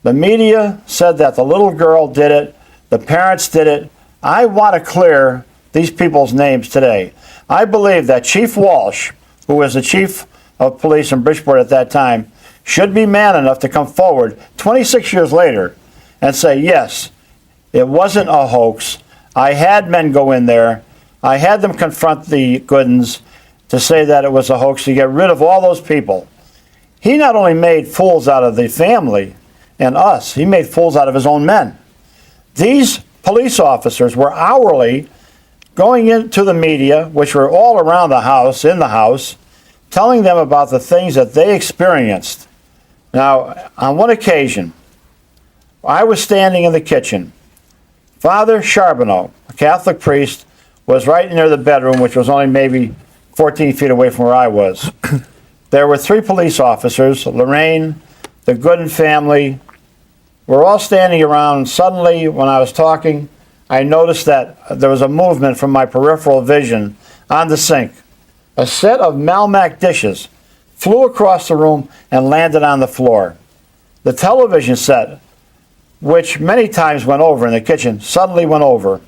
the media said that the little girl did it, the parents did it. I want to clear these people's names today. I believe that Chief Walsh, who was the chief of police in Bridgeport at that time, should be man enough to come forward 26 years later and say, yes, it wasn't a hoax. I had men go in there. I had them confront the Goodens to say that it was a hoax to get rid of all those people. He not only made fools out of the family and us, he made fools out of his own men. These police officers were hourly going into the media, which were all around the house, in the house, telling them about the things that they experienced. Now, on one occasion, I was standing in the kitchen. Father Charbonneau, a Catholic priest, was right near the bedroom, which was only maybe 14 feet away from where I was. There were 3 police officers, Lorraine, the Gooden family. We're all standing around. Suddenly, when I was talking, I noticed that there was a movement from my peripheral vision on the sink. A set of Malmac dishes flew across the room and landed on the floor. The television set, which many times went over in the kitchen, suddenly went over.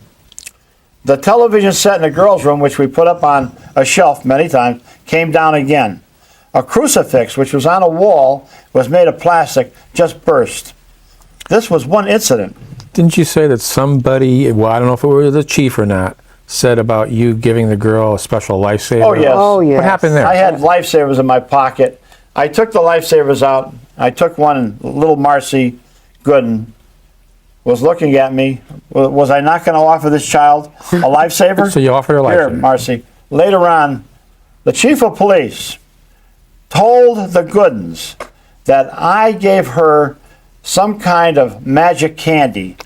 The television set in the girls' room, which we put up on a shelf many times, came down again. A crucifix, which was on a wall, was made of plastic, just burst. This was one incident. Didn't you say that somebody, well, I don't know if it was the chief or not, said about you giving the girl a special lifesaver? Oh, yes. Oh, yes. What happened there? I had lifesavers in my pocket. I took the lifesavers out. I took one, and little Marcy Gooden was looking at me. Was I not going to offer this child a lifesaver? So you offered her a Here, lifesaver. Marcy. Later on, the chief of police told the Goodens that I gave her some kind of magic candy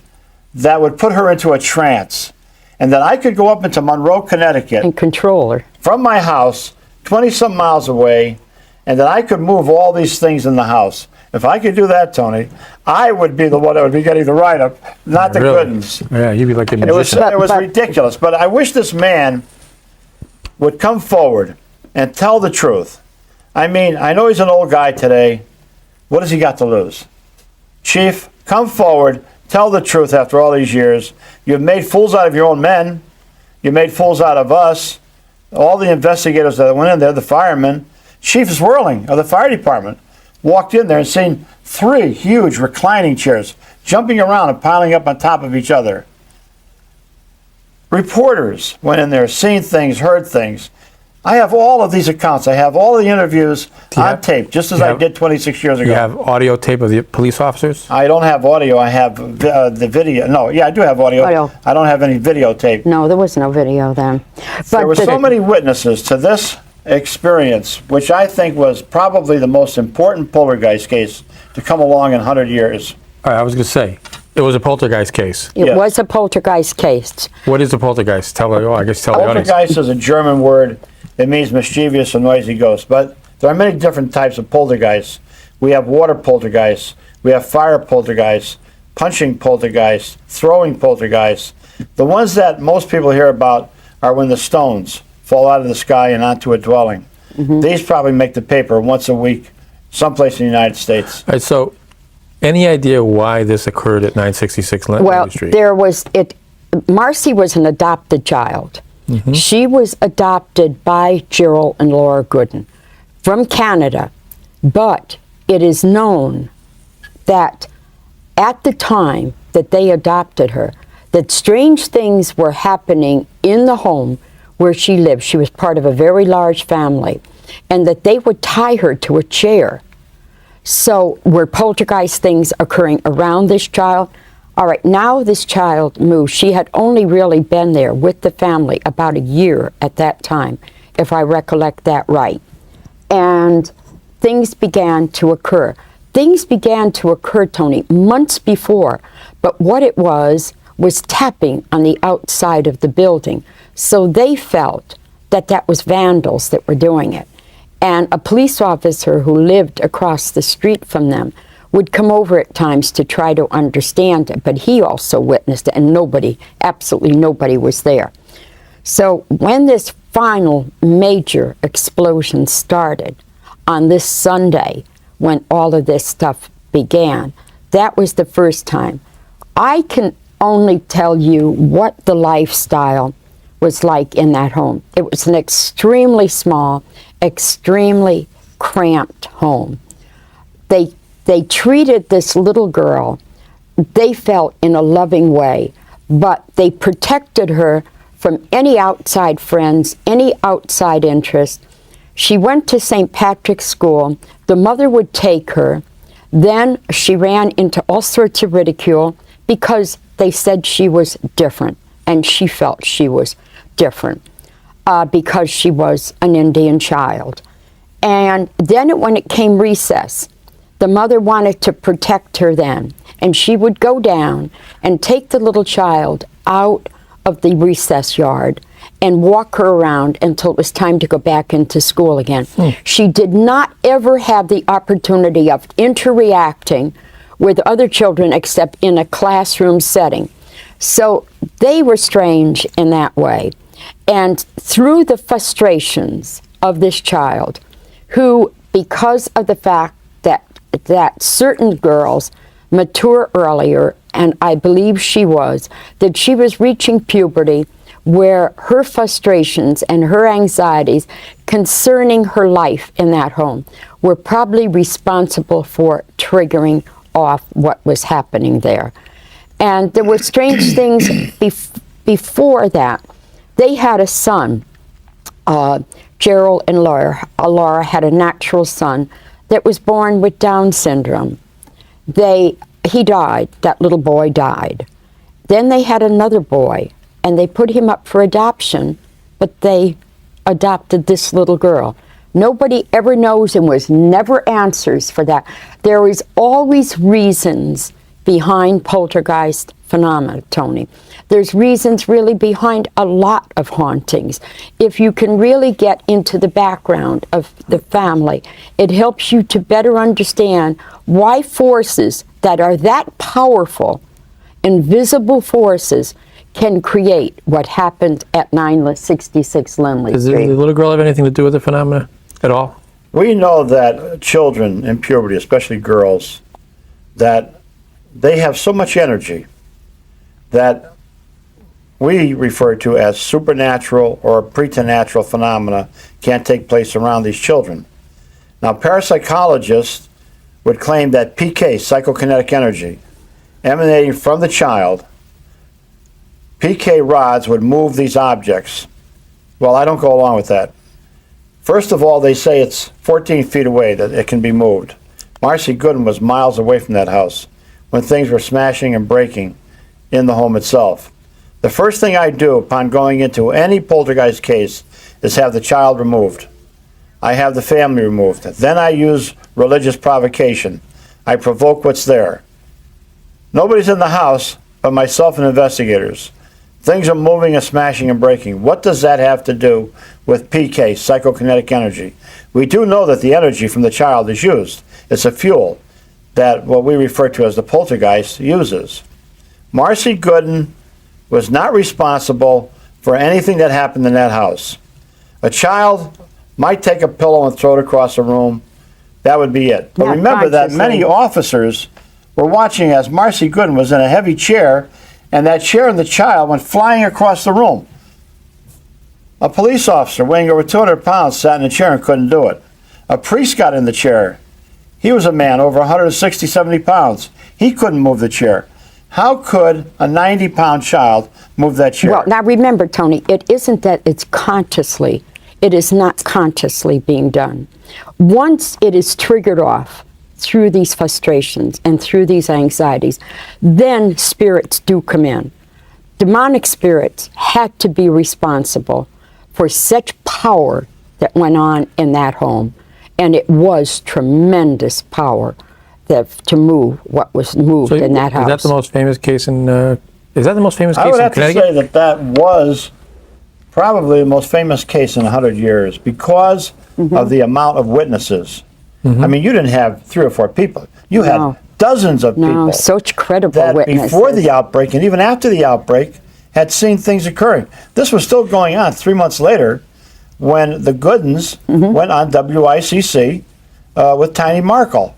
that would put her into a trance, and that I could go up into Monroe, Connecticut, And control her. from my house, 20-some miles away, and that I could move all these things in the house. If I could do that, Tony, I would be the one that would be getting the write-up, not the Really? Goodens. Yeah, you'd be like a It was, magician. it was ridiculous, but I wish this man would come forward and tell the truth. I mean, I know he's an old guy today. What has he got to lose? Chief, come forward, tell the truth after all these years. You've made fools out of your own men. You made fools out of us. All the investigators that went in there, the firemen. Chief Swirling of the fire department walked in there and seen 3 huge reclining chairs jumping around and piling up on top of each other. Reporters went in there, seen things, heard things. I have all of these accounts. I have all the interviews on tape, just as I did 26 years ago. You have audio tape of the police officers? I don't have audio. I have the video. No, yeah, I do have audio. Audio. I don't have any videotape. No, there was no video then. There were so many witnesses to this experience, which I think was probably the most important poltergeist case to come along in 100 years. All right, I was going to say, it was a poltergeist case. It Yeah. was a poltergeist case. What is a poltergeist? Tell the audience. Poltergeist is a German word. It means mischievous or noisy ghost. But there are many different types of poltergeists. We have water poltergeists. We have fire poltergeists, punching poltergeists, throwing poltergeists. The ones that most people hear about are when the stones fall out of the sky and onto a dwelling. These probably make the paper once a week, someplace in the United States. All right, so any idea why this occurred at 966 Lindley Well, Street? there was it. Marcy was an adopted child. She was adopted by Gerald and Laura Gooden from Canada, but it is known that at the time that they adopted her, that strange things were happening in the home where she lived. She was part of a very large family, and that they would tie her to a chair. So were poltergeist things occurring around this child? All right, now this child moved. She had only really been there with the family about a year at that time, if I recollect that right. And things began to occur. Things began to occur, Tony, months before, but what it was tapping on the outside of the building. So they felt that that was vandals that were doing it. And a police officer who lived across the street from them would come over at times to try to understand it, but he also witnessed it, and nobody, absolutely nobody was there. So when this final major explosion started on this Sunday, when all of this stuff began, that was the first time. I can only tell you what the lifestyle was like in that home. It was an extremely small, extremely cramped home. They treated this little girl, they felt, in a loving way, but they protected her from any outside friends, any outside interest. She went to St. Patrick's School. The mother would take her. Then she ran into all sorts of ridicule because they said she was different, and she felt she was different because she was an Indian child. And then when it came recess, the mother wanted to protect her then, and she would go down and take the little child out of the recess yard and walk her around until it was time to go back into school again. She did not ever have the opportunity of interacting with other children except in a classroom setting. So they were strange in that way. And through the frustrations of this child, who, because of the fact that certain girls mature earlier, and I believe she was, that she was reaching puberty, where her frustrations and her anxieties concerning her life in that home were probably responsible for triggering off what was happening there. And there were strange things before that. They had a son, Gerald and Laura. Laura had a natural son that was born with Down syndrome. He died, that little boy died. Then they had another boy, and they put him up for adoption, but they adopted this little girl. Nobody ever knows, and was never answers for that. There is always reasons behind poltergeist phenomena, Tony. There's reasons really behind a lot of hauntings. If you can really get into the background of the family, it helps you to better understand why forces that are that powerful, invisible forces, can create what happened at 966 Lindley Does Street. the little girl have anything to do with the phenomena at all? We know that children in puberty, especially girls, that they have so much energy that we refer to as supernatural or preternatural phenomena can't take place around these children. Now, parapsychologists would claim that PK, psychokinetic energy, emanating from the child, PK rods would move these objects. Well, I don't go along with that. First of all, they say it's 14 feet away that it can be moved. Marcy Gooden was miles away from that house when things were smashing and breaking in the home itself. The first thing I do upon going into any poltergeist case is have the child removed. I have the family removed. Then I use religious provocation. I provoke what's there. Nobody's in the house but myself and investigators. Things are moving and smashing and breaking. What does that have to do with PK, psychokinetic energy? We do know that the energy from the child is used. It's a fuel that what we refer to as the poltergeist uses. Marcy Gooden was not responsible for anything that happened in that house. A child might take a pillow and throw it across a room. That would be it. But Not remember that consciously. many officers were watching as Marcy Gooden was in a heavy chair, and that chair and the child went flying across the room. A police officer weighing over 200 pounds sat in a chair and couldn't do it. A priest got in the chair. He was a man over 160, 70 pounds. He couldn't move the chair. How could a 90-pound child move that chair? Well, now remember, Tony, it isn't that it's consciously. It is not consciously being done. Once it is triggered off through these frustrations and through these anxieties, then spirits do come in. Demonic spirits had to be responsible for such power that went on in that home. And it was tremendous power to move what was moved in that house. Is that the most famous case in? Is that the most famous case I would in have to Connecticut? say that was probably the most famous case in 100 years because of the amount of witnesses. I mean, you didn't have 3 or 4 people. You had dozens of people such credible that witnesses. before the outbreak and even after the outbreak had seen things occurring. This was still going on 3 months later when the Goodens went on WICC with Tiny Markle.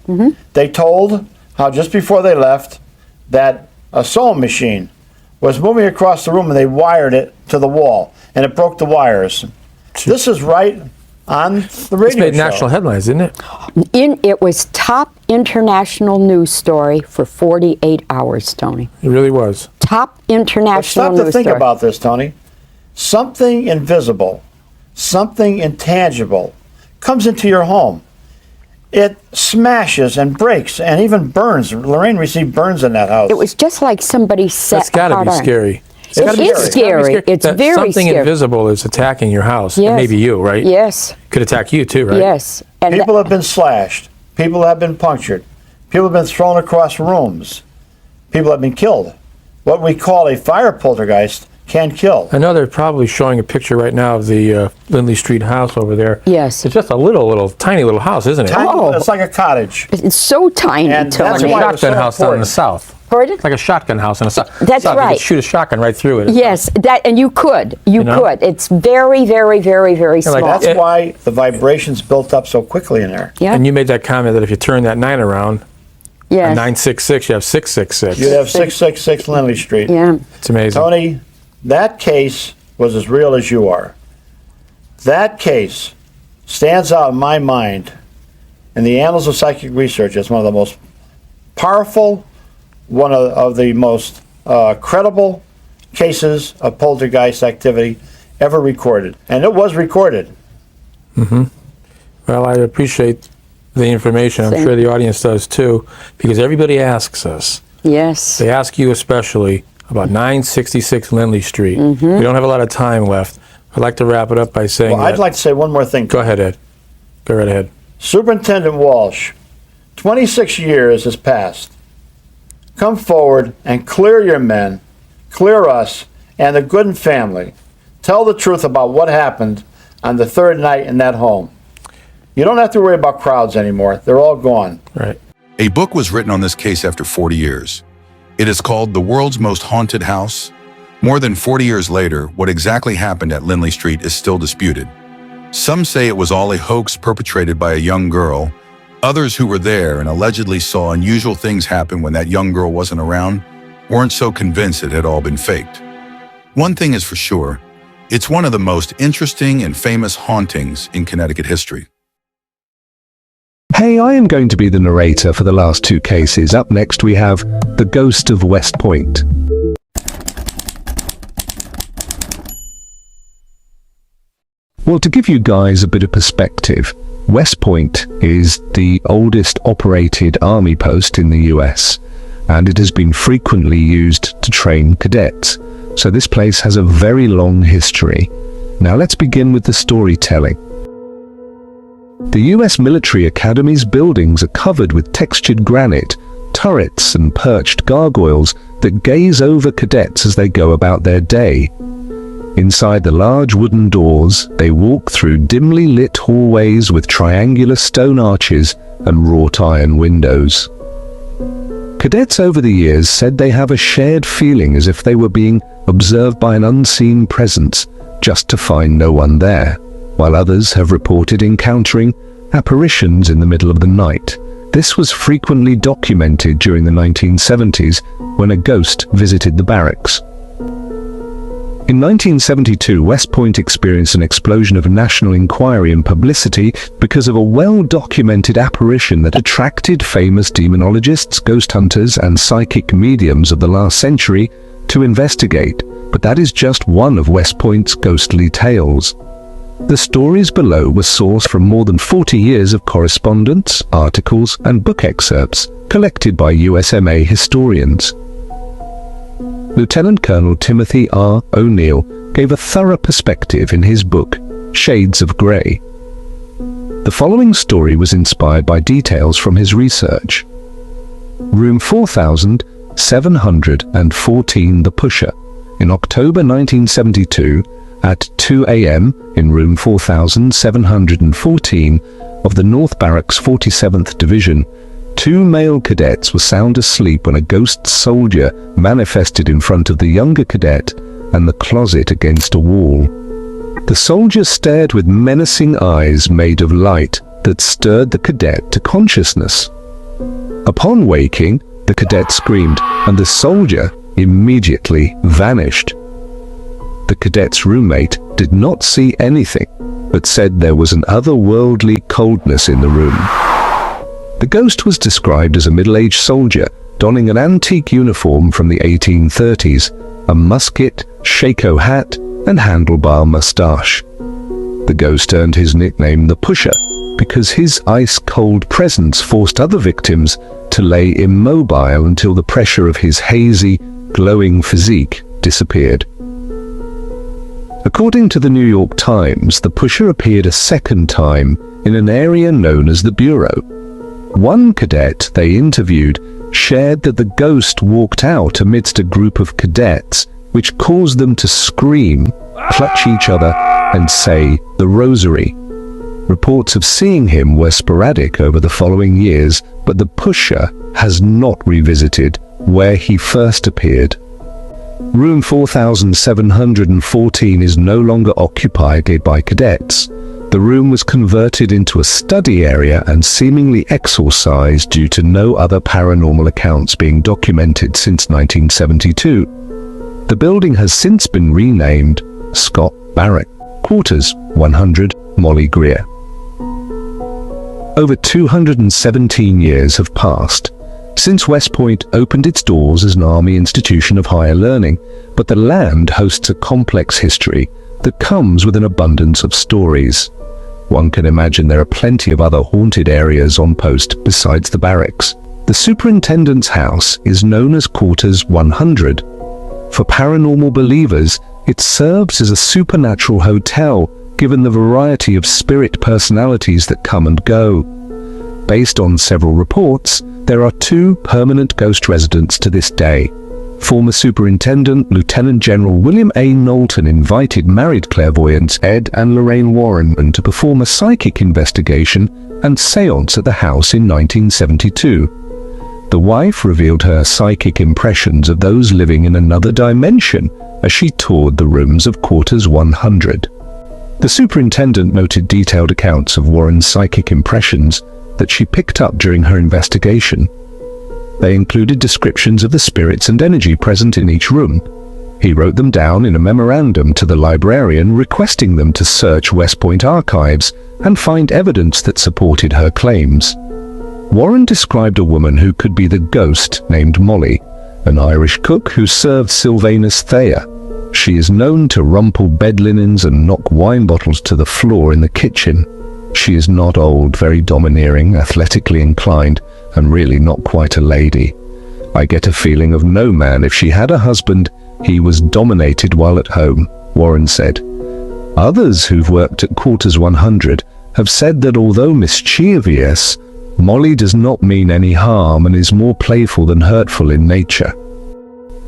They told how just before they left that a sewing machine was moving across the room and they wired it to the wall and it broke the wires. This is right on the radio It's made show. national headlines, didn't it? It was top international news story for 48 hours, Tony. It really was. Top But international stop news to think story. about this, Tony. Something invisible, something intangible comes into your home. It smashes and breaks and even burns. Lorraine received burns in that house. It was just like somebody set That's got to hot be iron. scary. It gotta be is scary. It's That very something scary. invisible is attacking your house. Yes. And maybe you, right? Yes, Could attack you too, right? yes. And People have been slashed. People have been punctured. People have been thrown across rooms. people have been killed. What we call a fire poltergeist can kill. I know they're probably showing a picture right now of the Lindley Street house over there. Yes. It's just a tiny little house, isn't it? Tiny, Oh. It's like a cottage. It's so tiny, And that's Tony. It's why a it was shotgun so house down in the important. south. Pardon? It's like a shotgun house in the south. That's You right. could shoot a shotgun right through it. Yes, and you could. You know? could. It's very, very, very, very small. like That's why the vibrations built up so quickly in there. yeah. And you made that comment that if you turn that 9 around, yes. 966, you have 666. You'd have 666 Lindley Street. Yeah. It's amazing. Tony, that case was as real as you are. That case stands out in my mind in the annals of psychic research as one of the most powerful, one of the most credible cases of poltergeist activity ever recorded. And it was recorded. Well, I appreciate the information. I'm Same. sure the audience does too, because everybody asks us. Yes. They ask you especially about 966 Lindley Street. We don't have a lot of time left. I'd like to wrap it up by saying Well, I'd like to say one more thing. Go ahead, Ed. Go right ahead. Superintendent Walsh, 26 years has passed. Come forward and clear your men, clear us, and the Gooden family. Tell the truth about what happened on the third night in that home. You don't have to worry about crowds anymore. They're all gone. Right. A book was written on this case after 40 years. It is called The World's Most Haunted House. More than 40 years later, what exactly happened at Lindley Street is still disputed. Some say it was all a hoax perpetrated by a young girl. Others who were there and allegedly saw unusual things happen when that young girl wasn't around weren't so convinced it had all been faked. One thing is for sure, it's one of the most interesting and famous hauntings in Connecticut history. Hey, I am going to be the narrator for the last two cases. Up next we have The Ghost of West Point. Well, to give you guys a bit of perspective, West Point is the oldest operated army post in the US, and it has been frequently used to train cadets. So this place has a very long history. Now let's begin with the storytelling. The US Military Academy's buildings are covered with textured granite, turrets and perched gargoyles that gaze over cadets as they go about their day. Inside the large wooden doors, they walk through dimly lit hallways with triangular stone arches and wrought iron windows. Cadets over the years said they have a shared feeling as if they were being observed by an unseen presence, just to find no one there, while others have reported encountering apparitions in the middle of the night. This was frequently documented during the 1970s when a ghost visited the barracks. In 1972, West Point experienced an explosion of national inquiry and publicity because of a well-documented apparition that attracted famous demonologists, ghost hunters, and psychic mediums of the last century to investigate, but that is just one of West Point's ghostly tales. The stories below were sourced from more than 40 years of correspondence, articles, and book excerpts collected by USMA historians. Lieutenant Colonel Timothy R. O'Neill gave a thorough perspective in his book, Shades of Grey. The following story was inspired by details from his research. Room 4714, The Pusher, in October 1972, at 2 a.m. in room 4714 of the North Barracks 47th Division, two male cadets were sound asleep when a ghost soldier manifested in front of the younger cadet and the closet against a wall. The soldier stared with menacing eyes made of light that stirred the cadet to consciousness. Upon waking, the cadet screamed, and the soldier immediately vanished. The cadet's roommate did not see anything, but said there was an otherworldly coldness in the room. The ghost was described as a middle-aged soldier, donning an antique uniform from the 1830s, a musket, shako hat, and handlebar mustache. The ghost earned his nickname the Pusher because his ice-cold presence forced other victims to lay immobile until the pressure of his hazy, glowing physique disappeared. According to the New York Times, the Pusher appeared a second time in an area known as the Bureau. One cadet they interviewed shared that the ghost walked out amidst a group of cadets, which caused them to scream, clutch each other, and say the rosary. Reports of seeing him were sporadic over the following years, but the pusher has not revisited where he first appeared. Room 4714 is no longer occupied by cadets. The room was converted into a study area and seemingly exorcised due to no other paranormal accounts being documented since 1972. The building has since been renamed Scott Barrack Quarters 100 Molly Greer. Over 217 years have passed since West Point opened its doors as an Army institution of higher learning, but the land hosts a complex history that comes with an abundance of stories. One can imagine there are plenty of other haunted areas on post besides the barracks. The superintendent's house is known as Quarters 100. For paranormal believers, it serves as a supernatural hotel given the variety of spirit personalities that come and go. Based on several reports, there are 2 permanent ghost residents to this day. Former Superintendent Lieutenant General William A. Knowlton invited married clairvoyants Ed and Lorraine Warren to perform a psychic investigation and séance at the house in 1972. The wife revealed her psychic impressions of those living in another dimension as she toured the rooms of Quarters 100. The superintendent noted detailed accounts of Warren's psychic impressions that she picked up during her investigation. They included descriptions of the spirits and energy present in each room. He wrote them down in a memorandum to the librarian requesting them to search West Point archives and find evidence that supported her claims. Warren described a woman who could be the ghost named Molly, an Irish cook who served Sylvanus Thayer. She is known to rumple bed linens and knock wine bottles to the floor in the kitchen. She is not old, very domineering, athletically inclined, and really not quite a lady. I get a feeling of no man. If she had a husband, he was dominated while at home, Warren said. Others who've worked at Quarters 100 have said that although mischievous, Molly does not mean any harm and is more playful than hurtful in nature.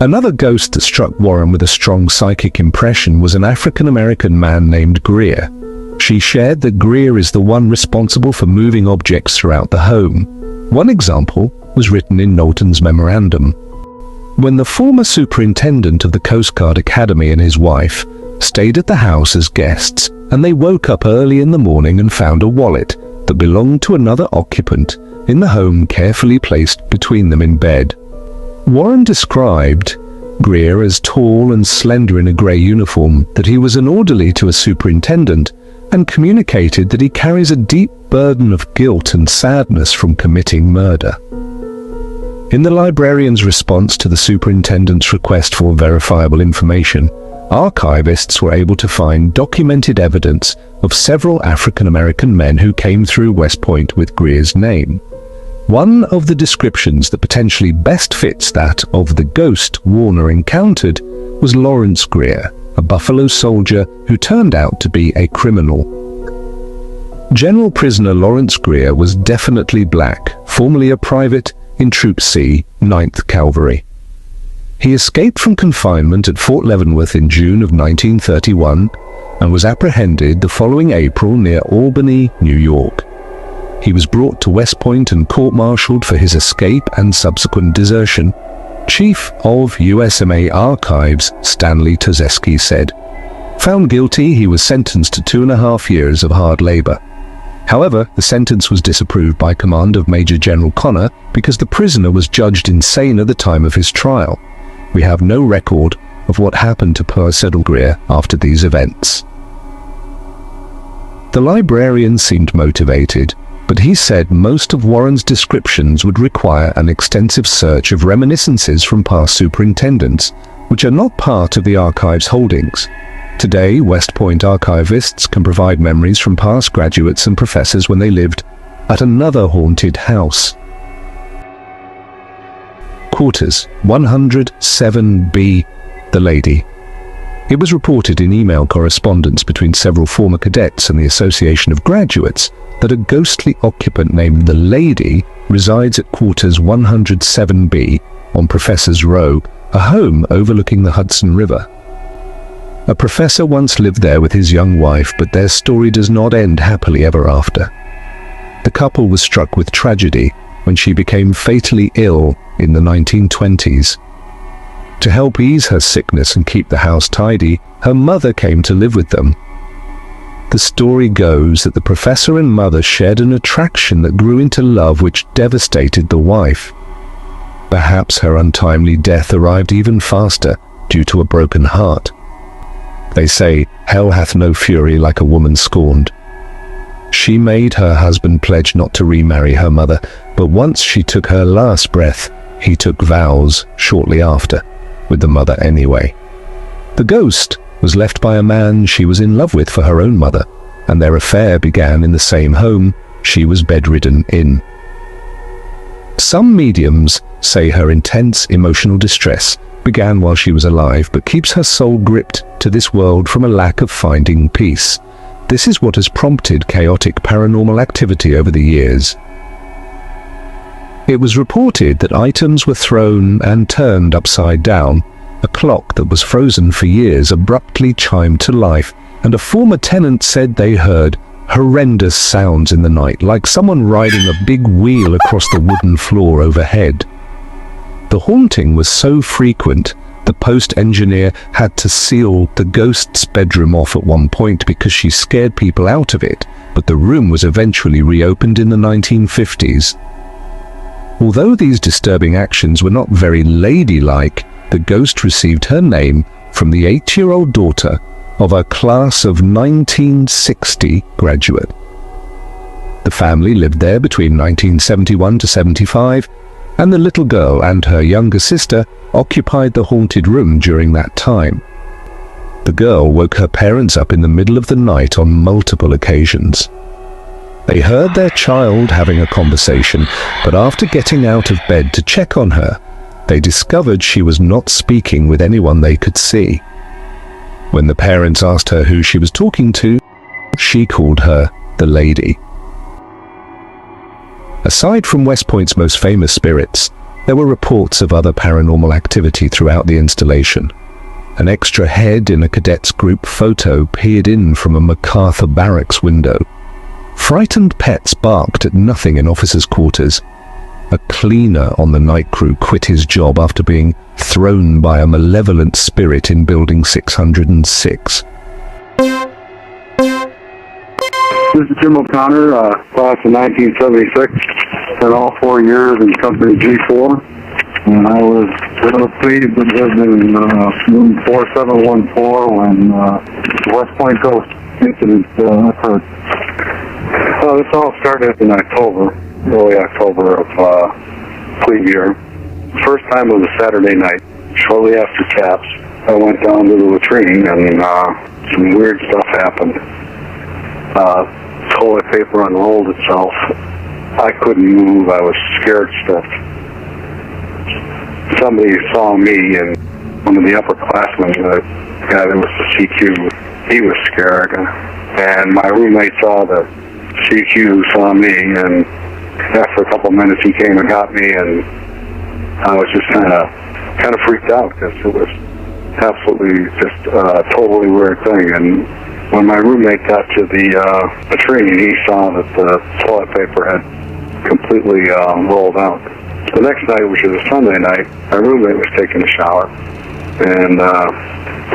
Another ghost that struck Warren with a strong psychic impression was an African-American man named Greer. She shared that Greer is the one responsible for moving objects throughout the home. One example was written in Knowlton's memorandum. When the former superintendent of the Coast Guard Academy and his wife stayed at the house as guests, and they woke up early in the morning and found a wallet that belonged to another occupant in the home carefully placed between them in bed. Warren described Greer as tall and slender in a grey uniform, that he was an orderly to a superintendent, and communicated that he carries a deep burden of guilt and sadness from committing murder. In the librarian's response to the superintendent's request for verifiable information, archivists were able to find documented evidence of several African-American men who came through West Point with Greer's name. One of the descriptions that potentially best fits that of the ghost Warner encountered was Lawrence Greer, a Buffalo soldier who turned out to be a criminal. General prisoner Lawrence Greer was definitely black, formerly a private in Troop C, 9th Cavalry. He escaped from confinement at Fort Leavenworth in June of 1931 and was apprehended the following April near Albany, New York. He was brought to West Point and court-martialed for his escape and subsequent desertion. Chief of USMA Archives Stanley Tozeski said, "Found guilty, he was sentenced to 2.5 years of hard labor. However, the sentence was disapproved by command of Major General Connor because the prisoner was judged insane at the time of his trial. We have no record of what happened to poor Cecil Greer after these events." The librarian seemed motivated, but he said most of Warren's descriptions would require an extensive search of reminiscences from past superintendents, which are not part of the archive's holdings. Today, West Point archivists can provide memories from past graduates and professors when they lived at another haunted house. Quarters 107B, the Lady. It was reported in email correspondence between several former cadets and the Association of Graduates that a ghostly occupant named the Lady resides at quarters 107B on Professor's Row, a home overlooking the Hudson River. A professor once lived there with his young wife, but their story does not end happily ever after. The couple was struck with tragedy when she became fatally ill in the 1920s. To help ease her sickness and keep the house tidy, her mother came to live with them. The story goes that the professor and mother shared an attraction that grew into love which devastated the wife. Perhaps her untimely death arrived even faster due to a broken heart. They say, hell hath no fury like a woman scorned. She made her husband pledge not to remarry her mother, but once she took her last breath, he took vows shortly after, with the mother anyway. The ghost was left by a man she was in love with for her own mother, and their affair began in the same home she was bedridden in. Some mediums say her intense emotional distress began while she was alive, but keeps her soul gripped to this world from a lack of finding peace. This is what has prompted chaotic paranormal activity over the years. It was reported that items were thrown and turned upside down. A clock that was frozen for years abruptly chimed to life, and a former tenant said they heard horrendous sounds in the night, like someone riding a big wheel across the wooden floor overhead. The haunting was so frequent, the post engineer had to seal the ghost's bedroom off at one point because she scared people out of it, but the room was eventually reopened in the 1950s. Although these disturbing actions were not very ladylike, the ghost received her name from the 8-year-old daughter of a class of 1960 graduate. The family lived there between 1971 to 75, and the little girl and her younger sister occupied the haunted room during that time. The girl woke her parents up in the middle of the night on multiple occasions. They heard their child having a conversation, but after getting out of bed to check on her, they discovered she was not speaking with anyone they could see. When the parents asked her who she was talking to, she called her the lady. Aside from West Point's most famous spirits, there were reports of other paranormal activity throughout the installation. An extra head in a cadets group photo peered in from a MacArthur barracks window. Frightened pets barked at nothing in officers' quarters. A cleaner on the night crew quit his job after being thrown by a malevolent spirit in building 606. This is Jim O'Connor, class of 1976, spent all 4 years in company G4, and I was pleased that lived in room 4714 when the West Point Ghost incident occurred. This all started in October, early October of plebe year. The first time was a Saturday night. Shortly after taps, I went down to the latrine and some weird stuff happened. Toilet paper unrolled itself. I couldn't move. I was scared stiff. Somebody saw me, and one of the upperclassmen, the guy that was the CQ, he was scared. And my roommate saw the CQ, saw me, and after a couple minutes he came and got me, and I was just kind of freaked out because it was absolutely just a totally weird thing. And when my roommate got to the latrine, he saw that the toilet paper had completely rolled out. The next night, which was a Sunday night, my roommate was taking a shower, and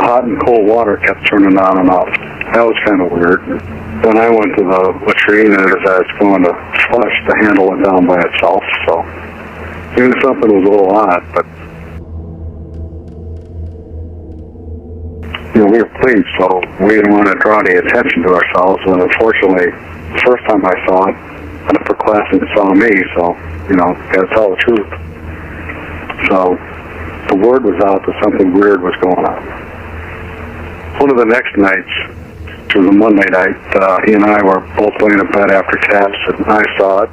hot and cold water kept turning on and off. That was kind of weird. Then I went to the latrine, and as I was going to flush, the handle went down by itself, so it was something that was a little odd, but we were pleased, so we didn't want to draw any attention to ourselves, and unfortunately, the first time I saw it, an upperclassman saw me, so, gotta tell the truth. So, the word was out that something weird was going on. One of the next nights, which was a Monday night, he and I were both laying in bed after taps, and I saw it,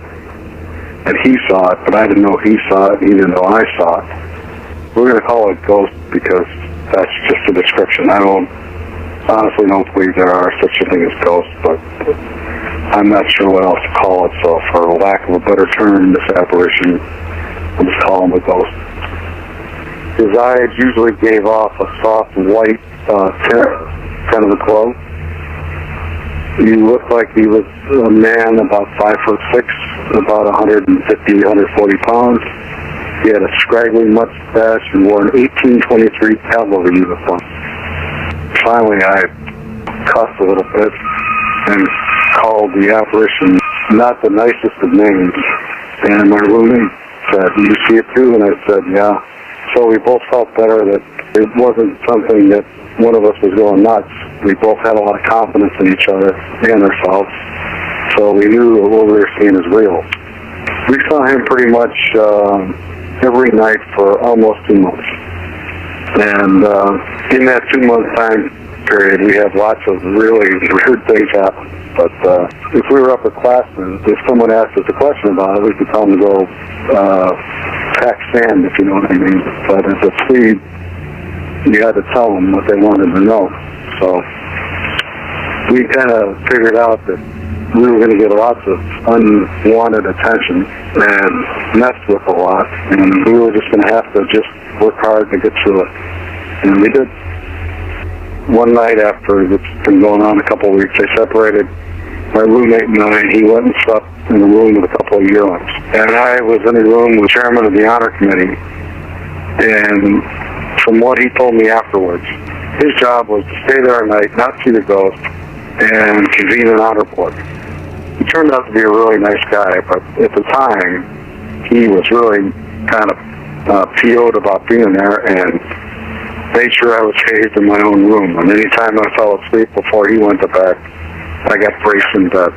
and he saw it, but I didn't know he saw it, and he didn't know I saw it. We're going to call it ghost because that's just a description. I honestly don't believe there are such a thing as ghosts, but I'm not sure what else to call it, so for lack of a better term, this apparition, I'll just call him a ghost. His eyes usually gave off a soft white tint, kind of a glow. He looked like he was a man about 5'6", about 150, 140 pounds. He had a scraggly mustache and wore an 1823 cavalry uniform. Finally, I cussed a little bit and called the apparition not the nicest of names. And my roommate said, "Do you see it too?" And I said, "Yeah." So we both felt better that it wasn't something that one of us was going nuts. We both had a lot of confidence in each other and ourselves. So we knew what we were seeing is real. We saw him pretty much every night for almost 2 months. And in that 2-month time period, we had lots of really weird things happen. But if we were upperclassmen, if someone asked us a question about it, we could tell them to go pack sand, if you know what I mean. But as a plebe, you had to tell them what they wanted to know. So we kind of figured out that we were going to get lots of unwanted attention and messed with a lot, and we were just going to have to just work hard to get through it. And we did. One night after it's been going on a couple of weeks, I separated. My roommate and I, he went and slept in a room with a couple of yearlings. And I was in a room with the chairman of the honor committee, and from what he told me afterwards, his job was to stay there at night, not see the ghost, and convene an honor board. He turned out to be a really nice guy, but at the time, he was really kind of PO'd about being there and made sure I was caged in my own room. And any time I fell asleep before he went to bed, I got braced in bed.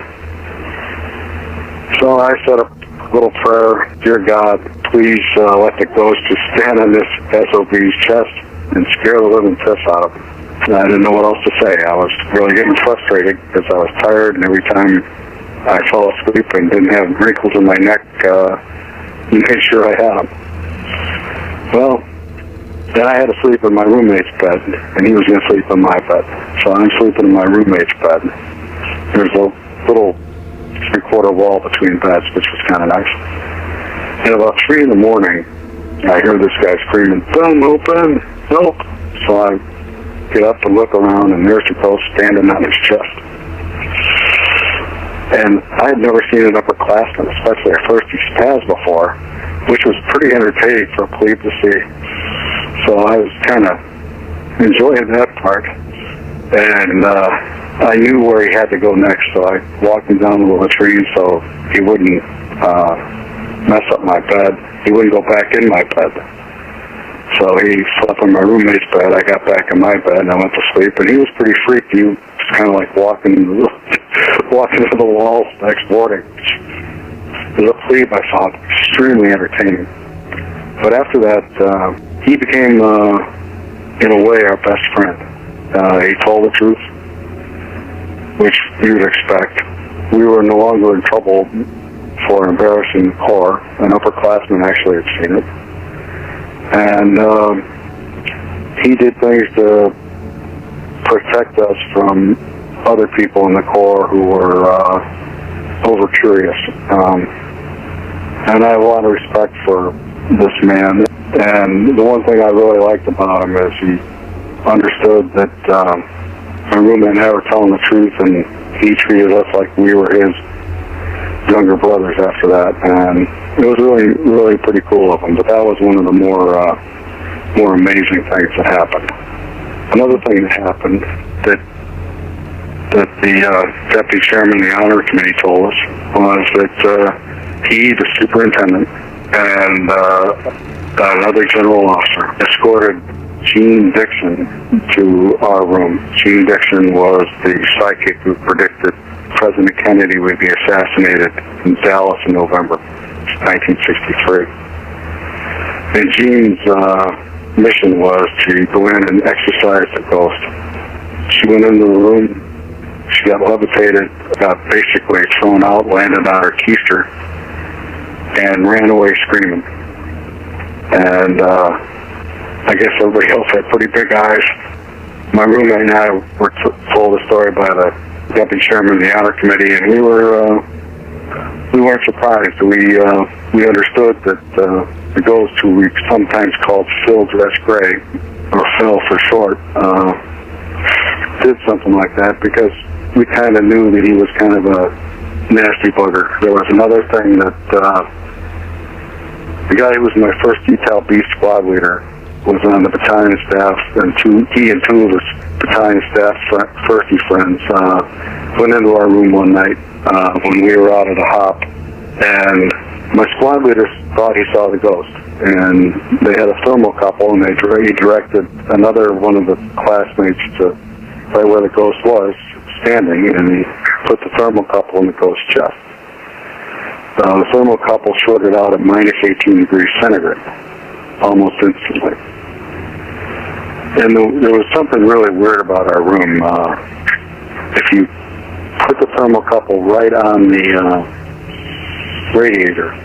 So I said a little prayer: "Dear God, please let the ghost just stand on this SOB's chest and scare the living piss out of him." And I didn't know what else to say. I was really getting frustrated because I was tired, and every time I fell asleep and didn't have wrinkles in my neck, he made sure I had them. Well, then I had to sleep in my roommate's bed, and he was going to sleep in my bed. So I'm sleeping in my roommate's bed. There's a little 3/4 wall between beds, which was kind of nice. And about 3 in the morning, I hear this guy screaming, "Boom, open, help!" So I get up and look around, and there's the ghost standing on his chest. And I had never seen an upperclassman, especially a first spaz before, which was pretty entertaining for a plebe to see. So I was kind of enjoying that part. And I knew where he had to go next, so I walked him down the latrine so he wouldn't mess up my bed. He wouldn't go back in my bed. So he slept in my roommate's bed. I got back in my bed and I went to sleep. And he was pretty freaky. He was kind of like walking to the walls next morning. As a plebe, I found extremely entertaining. But after that, he became, in a way, our best friend. He told the truth, which you would expect. We were no longer in trouble for embarrassing the Corps. An upperclassman actually had seen it. And he did things to protect us from other people in the Corps who were over-curious. And I have a lot of respect for this man. And the one thing I really liked about him is he understood that my roommate and I were telling the truth, and he treated us like we were his younger brothers after that. And it was really, really pretty cool of him. But that was one of the more amazing things that happened. Another thing that happened that the deputy chairman of the honor committee told us was that he, the superintendent, and another general officer escorted Gene Dixon to our room. Gene Dixon was the psychic who predicted President Kennedy would be assassinated in Dallas in November 1963. And Gene's mission was to go in and exorcise the ghost. She went into the room, she got levitated, got basically thrown out, landed on her keister, and ran away screaming. And I guess everybody else had pretty big eyes. My roommate and I were told a story by the deputy chairman of the honor committee, and we weren't surprised. We understood that the ghost, who we sometimes called Phil Dress Gray, or Phil for short, did something like that because we kind of knew that he was kind of a nasty bugger. There was another thing that the guy who was my first detail B squad leader was on the battalion staff, and he and two of his battalion staff firstie friends went into our room one night when we were out at a hop, and my squad leader thought he saw the ghost, and they had a thermocouple, and he directed another one of the classmates to right where the ghost was standing, and he put the thermocouple in the ghost's chest. The thermocouple shorted out at minus 18 degrees centigrade, almost instantly. And there was something really weird about our room. If you put the thermocouple right on the radiator,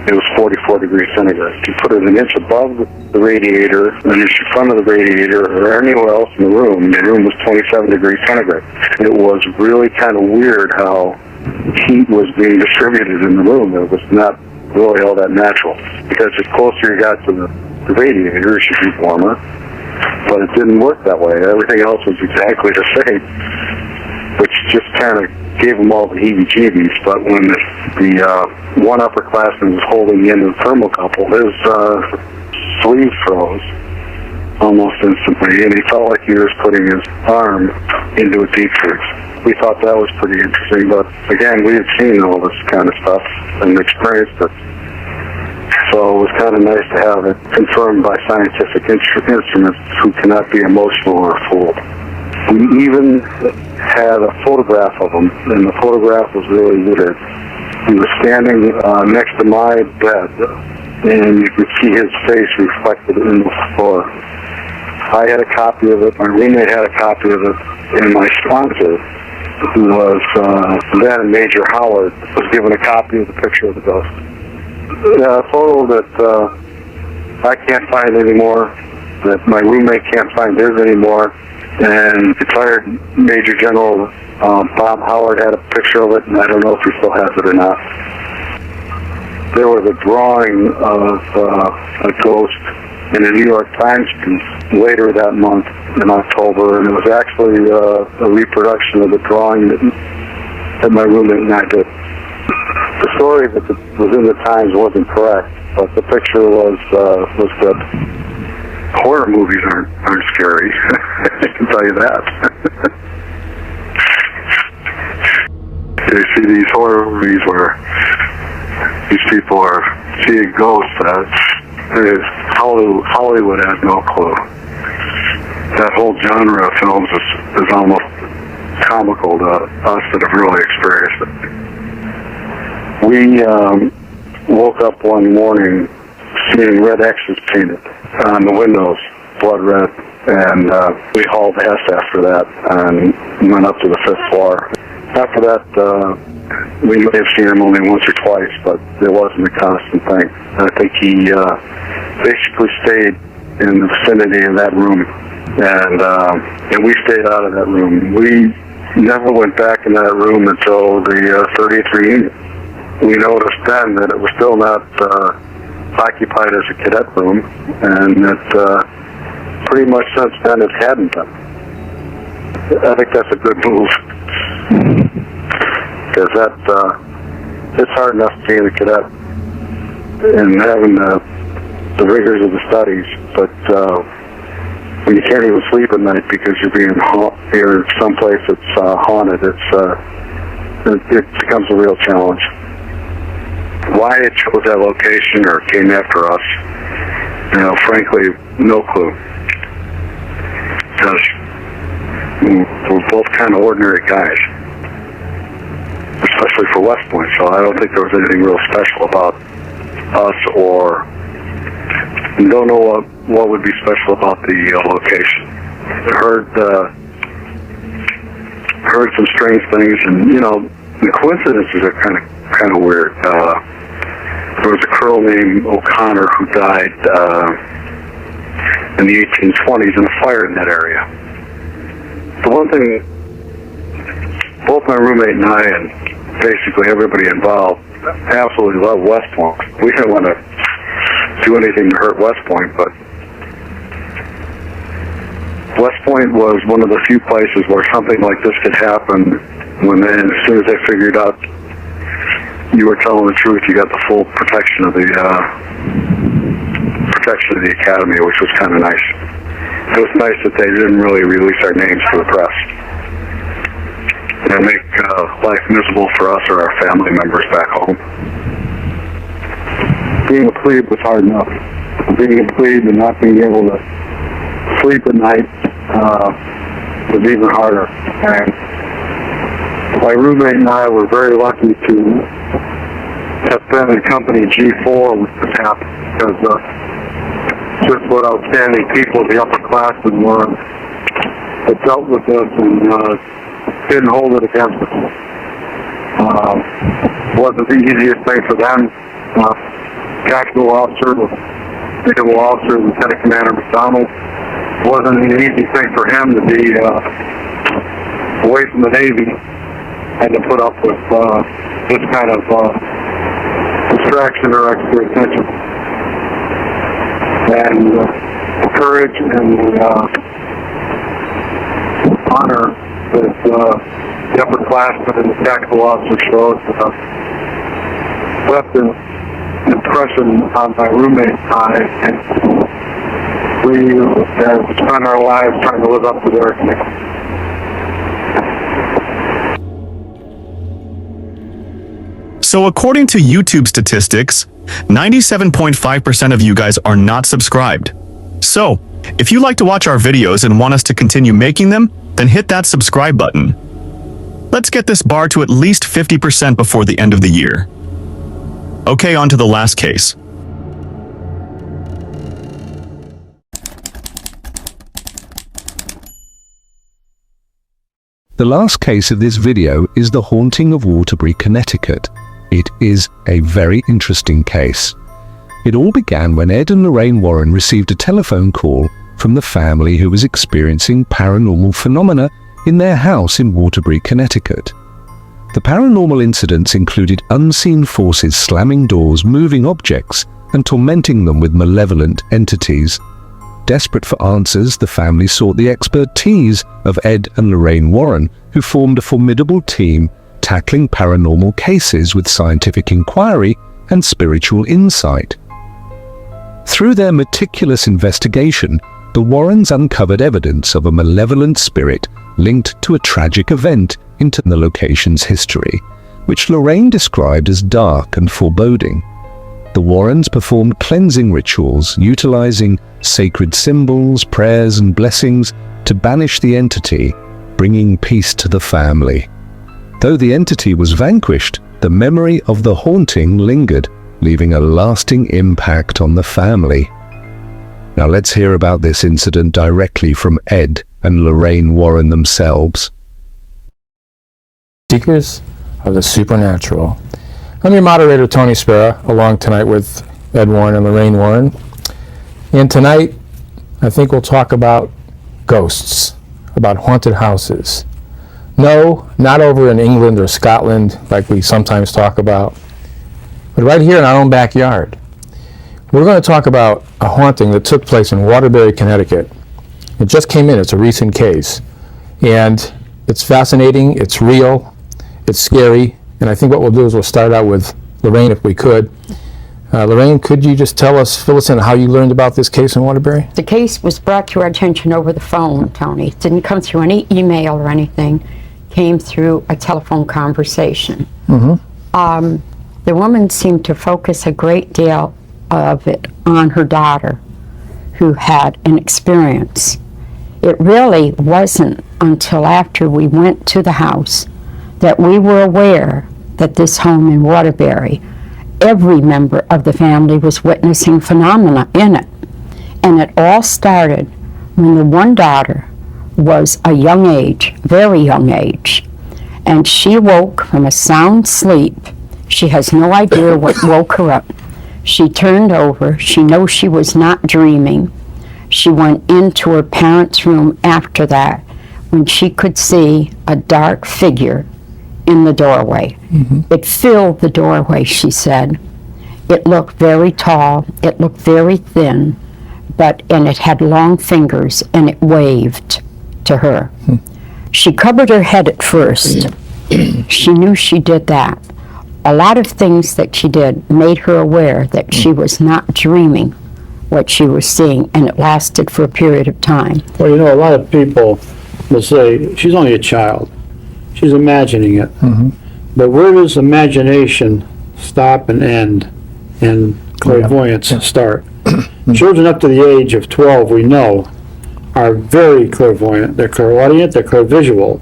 it was 44 degrees centigrade. If you put it an inch above the radiator, an inch in front of the radiator, or anywhere else in the room was 27 degrees centigrade. It was really kind of weird how heat was being distributed in the room. It was not really all that natural, because the closer you got to the radiator, it should be warmer, but it didn't work that way. Everything else was exactly the same, which just kind of gave them all the heebie-jeebies. But when the one upperclassman was holding the end of the thermocouple, his sleeve froze almost instantly, and he felt like he was putting his arm into a deep freeze. We thought that was pretty interesting, but again, we had seen all this kind of stuff and experienced it. So it was kind of nice to have it confirmed by scientific instruments who cannot be emotional or fooled. We even had a photograph of him, and the photograph was really weird. He was standing next to my bed, and you could see his face reflected in the floor. I had a copy of it, my roommate had a copy of it, and my sponsor, who was then Major Howard, was given a copy of the picture of the ghost. A photo that I can't find anymore, that my roommate can't find his anymore, and retired Major General Bob Howard had a picture of it, and I don't know if he still has it or not. There was a drawing of a ghost in a New York Times piece later that month in October, and it was actually a reproduction of the drawing that my roommate and I did. The story that was in the Times wasn't correct, but the picture was good. Horror movies aren't scary. I can tell you that. You see these horror movies where these people are seeing ghosts. Hollywood has no clue. That whole genre of films is almost comical to us that have really experienced it. We woke up one morning seeing red X's painted on the windows, blood red, and we hauled ass after that and went up to the 5th floor. After that, we may have seen him only once or twice, but it wasn't a constant thing. I think he basically stayed in the vicinity of that room, and we stayed out of that room. We never went back in that room until the 30th reunion. We noticed then that it was still not occupied as a cadet room, and that pretty much since then it hadn't been. I think that's a good move, because it's hard enough being a cadet and having the rigors of the studies, but when you can't even sleep at night because you're someplace that's haunted, it becomes a real challenge. Why it chose that location or came after us, frankly, no clue. Because we're both kind of ordinary guys, especially for West Point, so I don't think there was anything real special about us, or don't know what would be special about the location. Heard some strange things, and the coincidences are kind of weird. There was a girl named O'Connor who died in the 1820s in a fire in that area. The one thing both my roommate and I, and basically everybody involved, absolutely love West Point. We didn't want to do anything to hurt West Point, but West Point was one of the few places where something like this could happen. When then, as soon as they figured out you were telling the truth, you got the full protection of the academy, which was kind of nice. It was nice that they didn't really release our names to the press and make life miserable for us or our family members back home. Being a plebe was hard enough. Being a plebe and not being able to sleep at night was even harder. And my roommate and I were very lucky to have been in company G4 with this happened, because just what outstanding people the upperclassmen were that dealt with this and didn't hold it against us. Wasn't the easiest thing for them. Tactical officer, naval officer, Lieutenant Commander McDonald. Wasn't an easy thing for him to be away from the Navy and to put up with this kind of distraction or extra attention. And the courage and the honor that the upperclassmen and the tactical officer showed left an impression on my roommate and I, and we have spent our lives trying to live up to their commitment. So according to YouTube statistics, 97.5% of you guys are not subscribed. So, if you like to watch our videos and want us to continue making them, then hit that subscribe button. Let's get this bar to at least 50% before the end of the year. Okay, on to the last case. The last case of this video is the haunting of Waterbury, Connecticut. It is a very interesting case. It all began when Ed and Lorraine Warren received a telephone call from the family who was experiencing paranormal phenomena in their house in Waterbury, Connecticut. The paranormal incidents included unseen forces slamming doors, moving objects, and tormenting them with malevolent entities. Desperate for answers, the family sought the expertise of Ed and Lorraine Warren, who formed a formidable team tackling paranormal cases with scientific inquiry and spiritual insight. Through their meticulous investigation, the Warrens uncovered evidence of a malevolent spirit linked to a tragic event in the location's history, which Lorraine described as dark and foreboding. The Warrens performed cleansing rituals, utilizing sacred symbols, prayers, and blessings to banish the entity, bringing peace to the family. Though the entity was vanquished, the memory of the haunting lingered, leaving a lasting impact on the family. Now let's hear about this incident directly from Ed and Lorraine Warren themselves. Seekers of the Supernatural. I'm your moderator, Tony Spera, along tonight with Ed Warren and Lorraine Warren. And tonight, I think we'll talk about ghosts, about haunted houses. No, not over in England or Scotland like we sometimes talk about, but right here in our own backyard. We're going to talk about a haunting that took place in Waterbury, Connecticut. It just came in. It's a recent case. And it's fascinating, it's real, it's scary, and I think what we'll do is we'll start out with Lorraine if we could. Lorraine, could you just fill us in how you learned about this case in Waterbury? The case was brought to our attention over the phone, Tony. It didn't come through any email or anything. It came through a telephone conversation. Mm-hmm. The woman seemed to focus a great deal of it on her daughter, who had an experience. It really wasn't until after we went to the house that we were aware that this home in Waterbury, every member of the family was witnessing phenomena in it. And it all started when the one daughter was a young age, very young age, and she woke from a sound sleep. She has no idea what woke her up. She turned over. She knows she was not dreaming. She went into her parents' room after that when she could see a dark figure in the doorway. It filled the doorway, she said. It looked very tall, it looked very thin, and it had long fingers, and it waved to her. She covered her head at first. She knew she did that. A lot of things that she did made her aware that she was not dreaming what she was seeing, and it lasted for a period of time. Well, you know, a lot of people will say, she's only a child. She's imagining it. But where does imagination stop and end and clairvoyance start? Children up to the age of 12, we know, are very clairvoyant. They're clairaudient, they're clairvisual.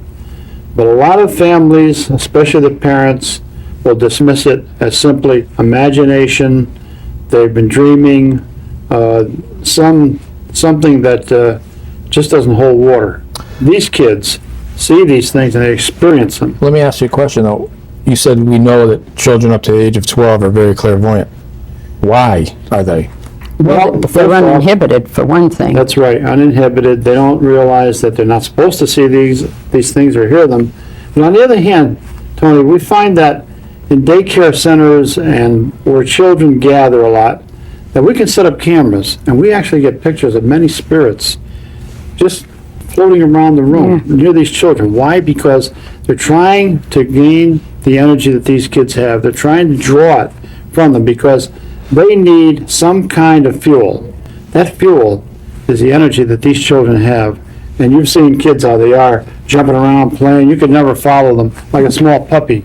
But a lot of families, especially the parents, will dismiss it as simply imagination. They've been dreaming, something that just doesn't hold water. These kids see these things and they experience them. Let me ask you a question, though. You said we know that children up to the age of 12 are very clairvoyant. Why are they? Well, they're uninhibited, for one thing. That's right, uninhibited. They don't realize that they're not supposed to see these things or hear them. But on the other hand, Tony, we find that in daycare centers and where children gather a lot, that we can set up cameras and we actually get pictures of many spirits just floating around the room near these children. Why? Because they're trying to gain the energy that these kids have. They're trying to draw it from them because they need some kind of fuel. That fuel is the energy that these children have. And you've seen kids how they are, jumping around, playing. You could never follow them like a small puppy.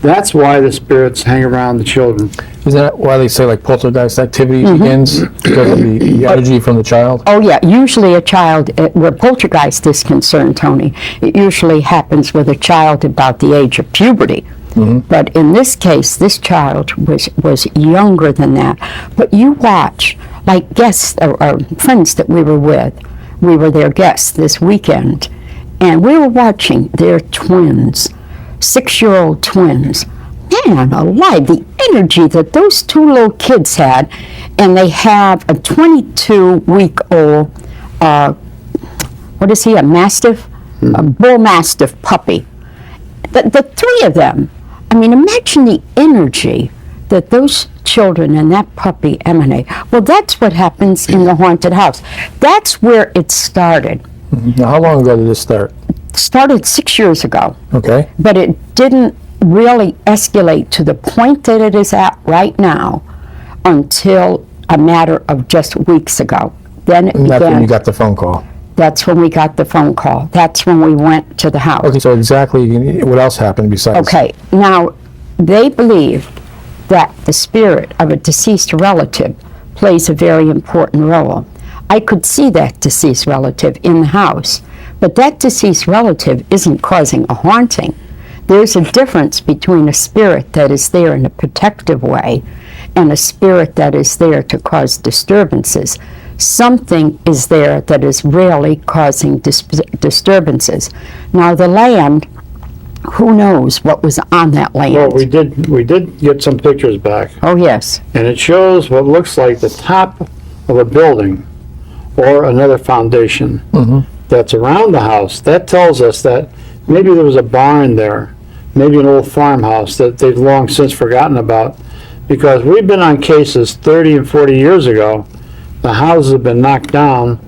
That's why the spirits hang around the children. Isn't that why they say like poltergeist activity begins? Because of the energy from the child? Oh yeah, usually a child, where poltergeist is concerned, Tony, it usually happens with a child about the age of puberty. But in this case, this child was younger than that. But you watch, like guests or friends that we were with, we were their guests this weekend, and we were watching their twins, 6-year-old twins. Man alive, the energy that those two little kids had, and they have a 22-week-old, what is he, a mastiff? A bull mastiff puppy. The three of them, I mean, imagine the energy that those children and that puppy emanate. Well, that's what happens in the haunted house. That's where it started. Now, how long ago did this start? It started 6 years ago. Okay. But it didn't really escalate to the point that it is at right now until a matter of just weeks ago. Then it And that's when began. you got the phone call. That's when we got the phone call. That's when we went to the house. Okay, so exactly what else happened besides? Okay, now, they believe that the spirit of a deceased relative plays a very important role. I could see that deceased relative in the house, but that deceased relative isn't causing a haunting. There's a difference between a spirit that is there in a protective way and a spirit that is there to cause disturbances. Something is there that is really causing disturbances. Now, the land, who knows what was on that land? Well, we did get some pictures back, Oh, yes. and it shows what looks like the top of a building or another foundation that's around the house. That tells us that maybe there was a barn there, maybe an old farmhouse that they've long since forgotten about, because we've been on cases 30 and 40 years ago. The houses have been knocked down,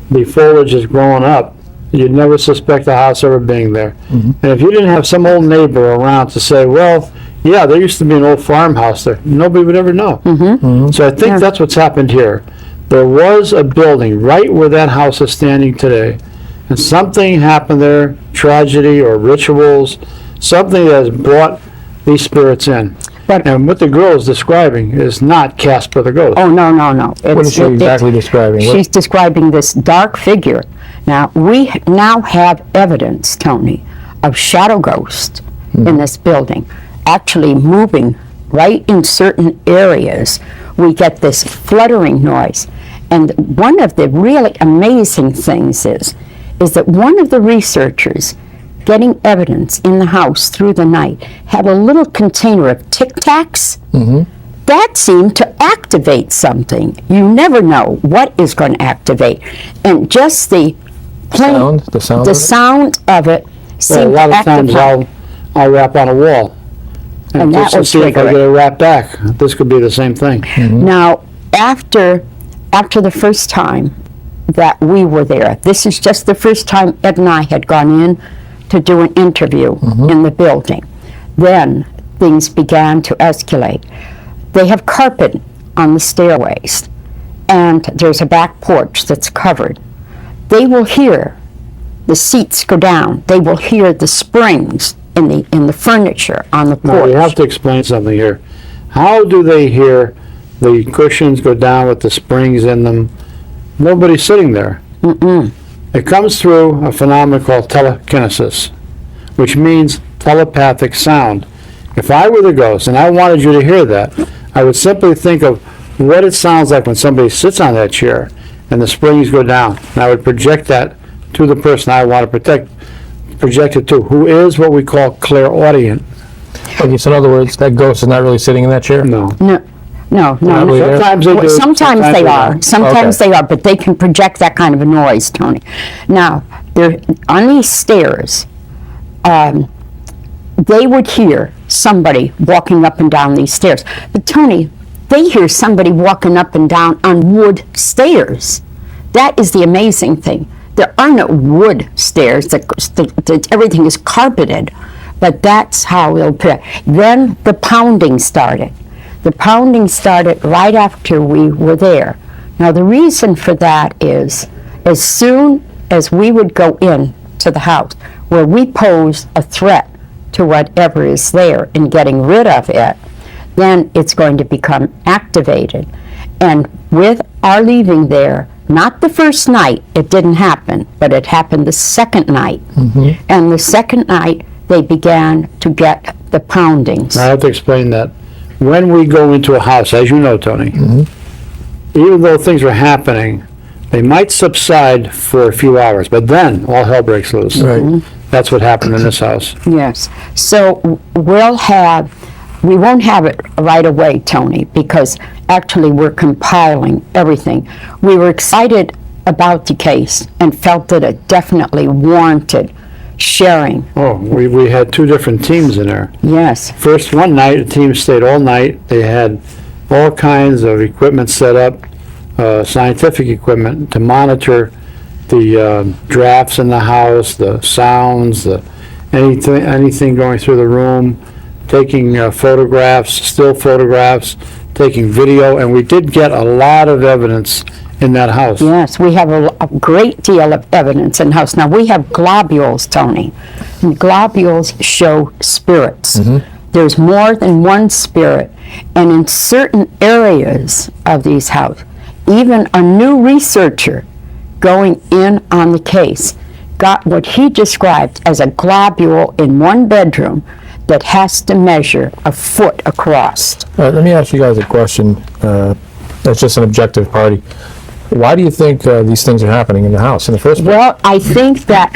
the foliage is growing up. You'd never suspect the house ever being there. And if you didn't have some old neighbor around to say, well, yeah, there used to be an old farmhouse there, nobody would ever know. So I think that's what's happened here. There was a building right where that house is standing today, and something happened there, tragedy or rituals, something that has brought these spirits in. And what the girl is describing is not Casper the ghost. Oh, no, no, no. What is she exactly describing? She's describing this dark figure. Now, we now have evidence, Tony, of shadow ghosts in this building, actually moving right in certain areas. We get this fluttering noise. And one of the really amazing things is that one of the researchers getting evidence in the house through the night had a little container of Tic Tacs. That seemed to activate something. You never know what is going to activate. And just the Sound? The sound of it? sound of it Well, a seemed lot to of times activate. I'll rap on a wall. And that just to will see if I trigger get it. a rap back. This could be the same thing. Now, after the first time that we were there, this is just the first time Ed and I had gone in to do an interview in the building. Then things began to escalate. They have carpet on the stairways, and there's a back porch that's covered. They will hear the seats go down. They will hear the springs in the furniture on the Now, porch. you have to explain something here. How do they hear the cushions go down with the springs in them? Nobody's sitting there. It comes through a phenomenon called telekinesis, which means telepathic sound. If I were the ghost and I wanted you to hear that, I would simply think of what it sounds like when somebody sits on that chair and the springs go down. And I would project that to the person I want to project it to, who is what we call clairaudient. Okay, so in other words, that ghost is not really sitting in that chair? No. No. really there? Sometimes they do. Sometimes they are. don't. Sometimes Okay. they are, but they can project that kind of a noise, Tony. Now, they're on these stairs. They would hear somebody walking up and down these stairs. But Tony, they hear somebody walking up and down on wood stairs. That is the amazing thing. There are no wood stairs. Everything is carpeted. But that's how they'll put it. Then the pounding started. The pounding started right after we were there. Now the reason for that is, as soon as we would go in to the house, where we pose a threat to whatever is there in getting rid of it, then it's going to become activated. And with our leaving there, not the first night, it didn't happen, but it happened the second night. And the second night, they began to get the poundings. I have to explain that. When we go into a house, as you know, Tony, even though things are happening, they might subside for a few hours, but then all hell breaks loose. Right. That's what happened in this house. Yes. So we won't have it right away, Tony, because actually we're compiling everything. We were excited about the case and felt that it definitely warranted sharing. Oh, we had two different teams in there. Yes. First, one night, the team stayed all night. They had all kinds of equipment set up, scientific equipment, to monitor the drafts in the house, the sounds, anything going through the room, taking photographs, still photographs, taking video, and we did get a lot of evidence in that house. Yes, we have a great deal of evidence in the house. Now, we have globules, Tony. And globules show spirits. There's more than one spirit. And in certain areas of these houses, even a new researcher going in on the case got what he described as a globule in one bedroom that has to measure a foot across. All right, let me ask you guys a question. That's just an objective party. Why do you think these things are happening in the house in the first place? Well, I think that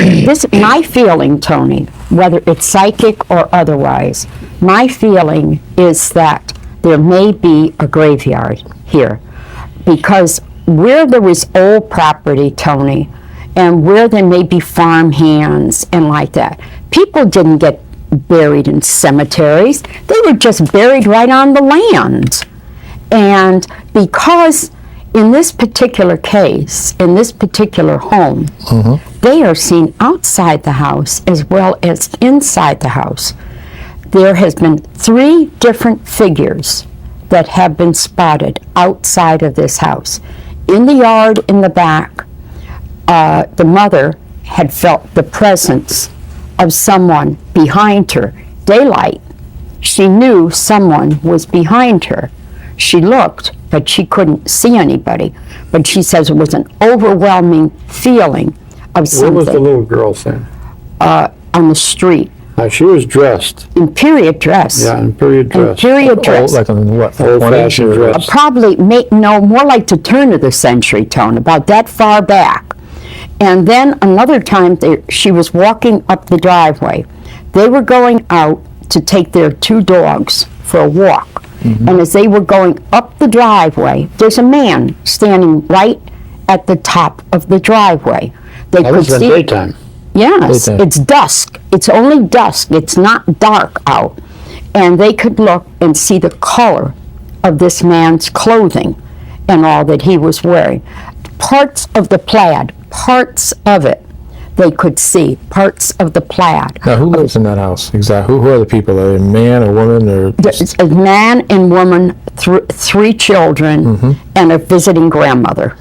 my feeling, Tony, whether it's psychic or otherwise, my feeling is that there may be a graveyard here. Because where there was old property, Tony, and where there may be farm hands and like that, people didn't get buried in cemeteries. They were just buried right on the land. And because in this particular case, in this particular home, they are seen outside the house as well as inside the house. There has been 3 different figures that have been spotted outside of this house. In the yard in the back, the mother had felt the presence of someone behind her. Daylight, she knew someone was behind her. She looked, but she couldn't see anybody. But she says it was an overwhelming feeling of something. What was the little girl saying? On the street. She was dressed. In period dress. Yeah, in period dress. In period dress. Like on what? Old-fashioned 20s or- dress. Probably, more like the turn of the century, Tone, about that far back. And then another time, she was walking up the driveway. They were going out to take their 2 dogs for a walk. And as they were going up the driveway, there's a man standing right at the top of the driveway. They That could was in see. daytime. Yes, Daytime. it's dusk. It's only dusk. It's not dark out. And they could look and see the color of this man's clothing and all that he was wearing. Parts of the plaid, parts of it, they could see, parts of the plaid. Now, who lives in that house? Exactly. Who are the people? Are they a man, a woman, or? There's a man and woman, three children, and a visiting grandmother.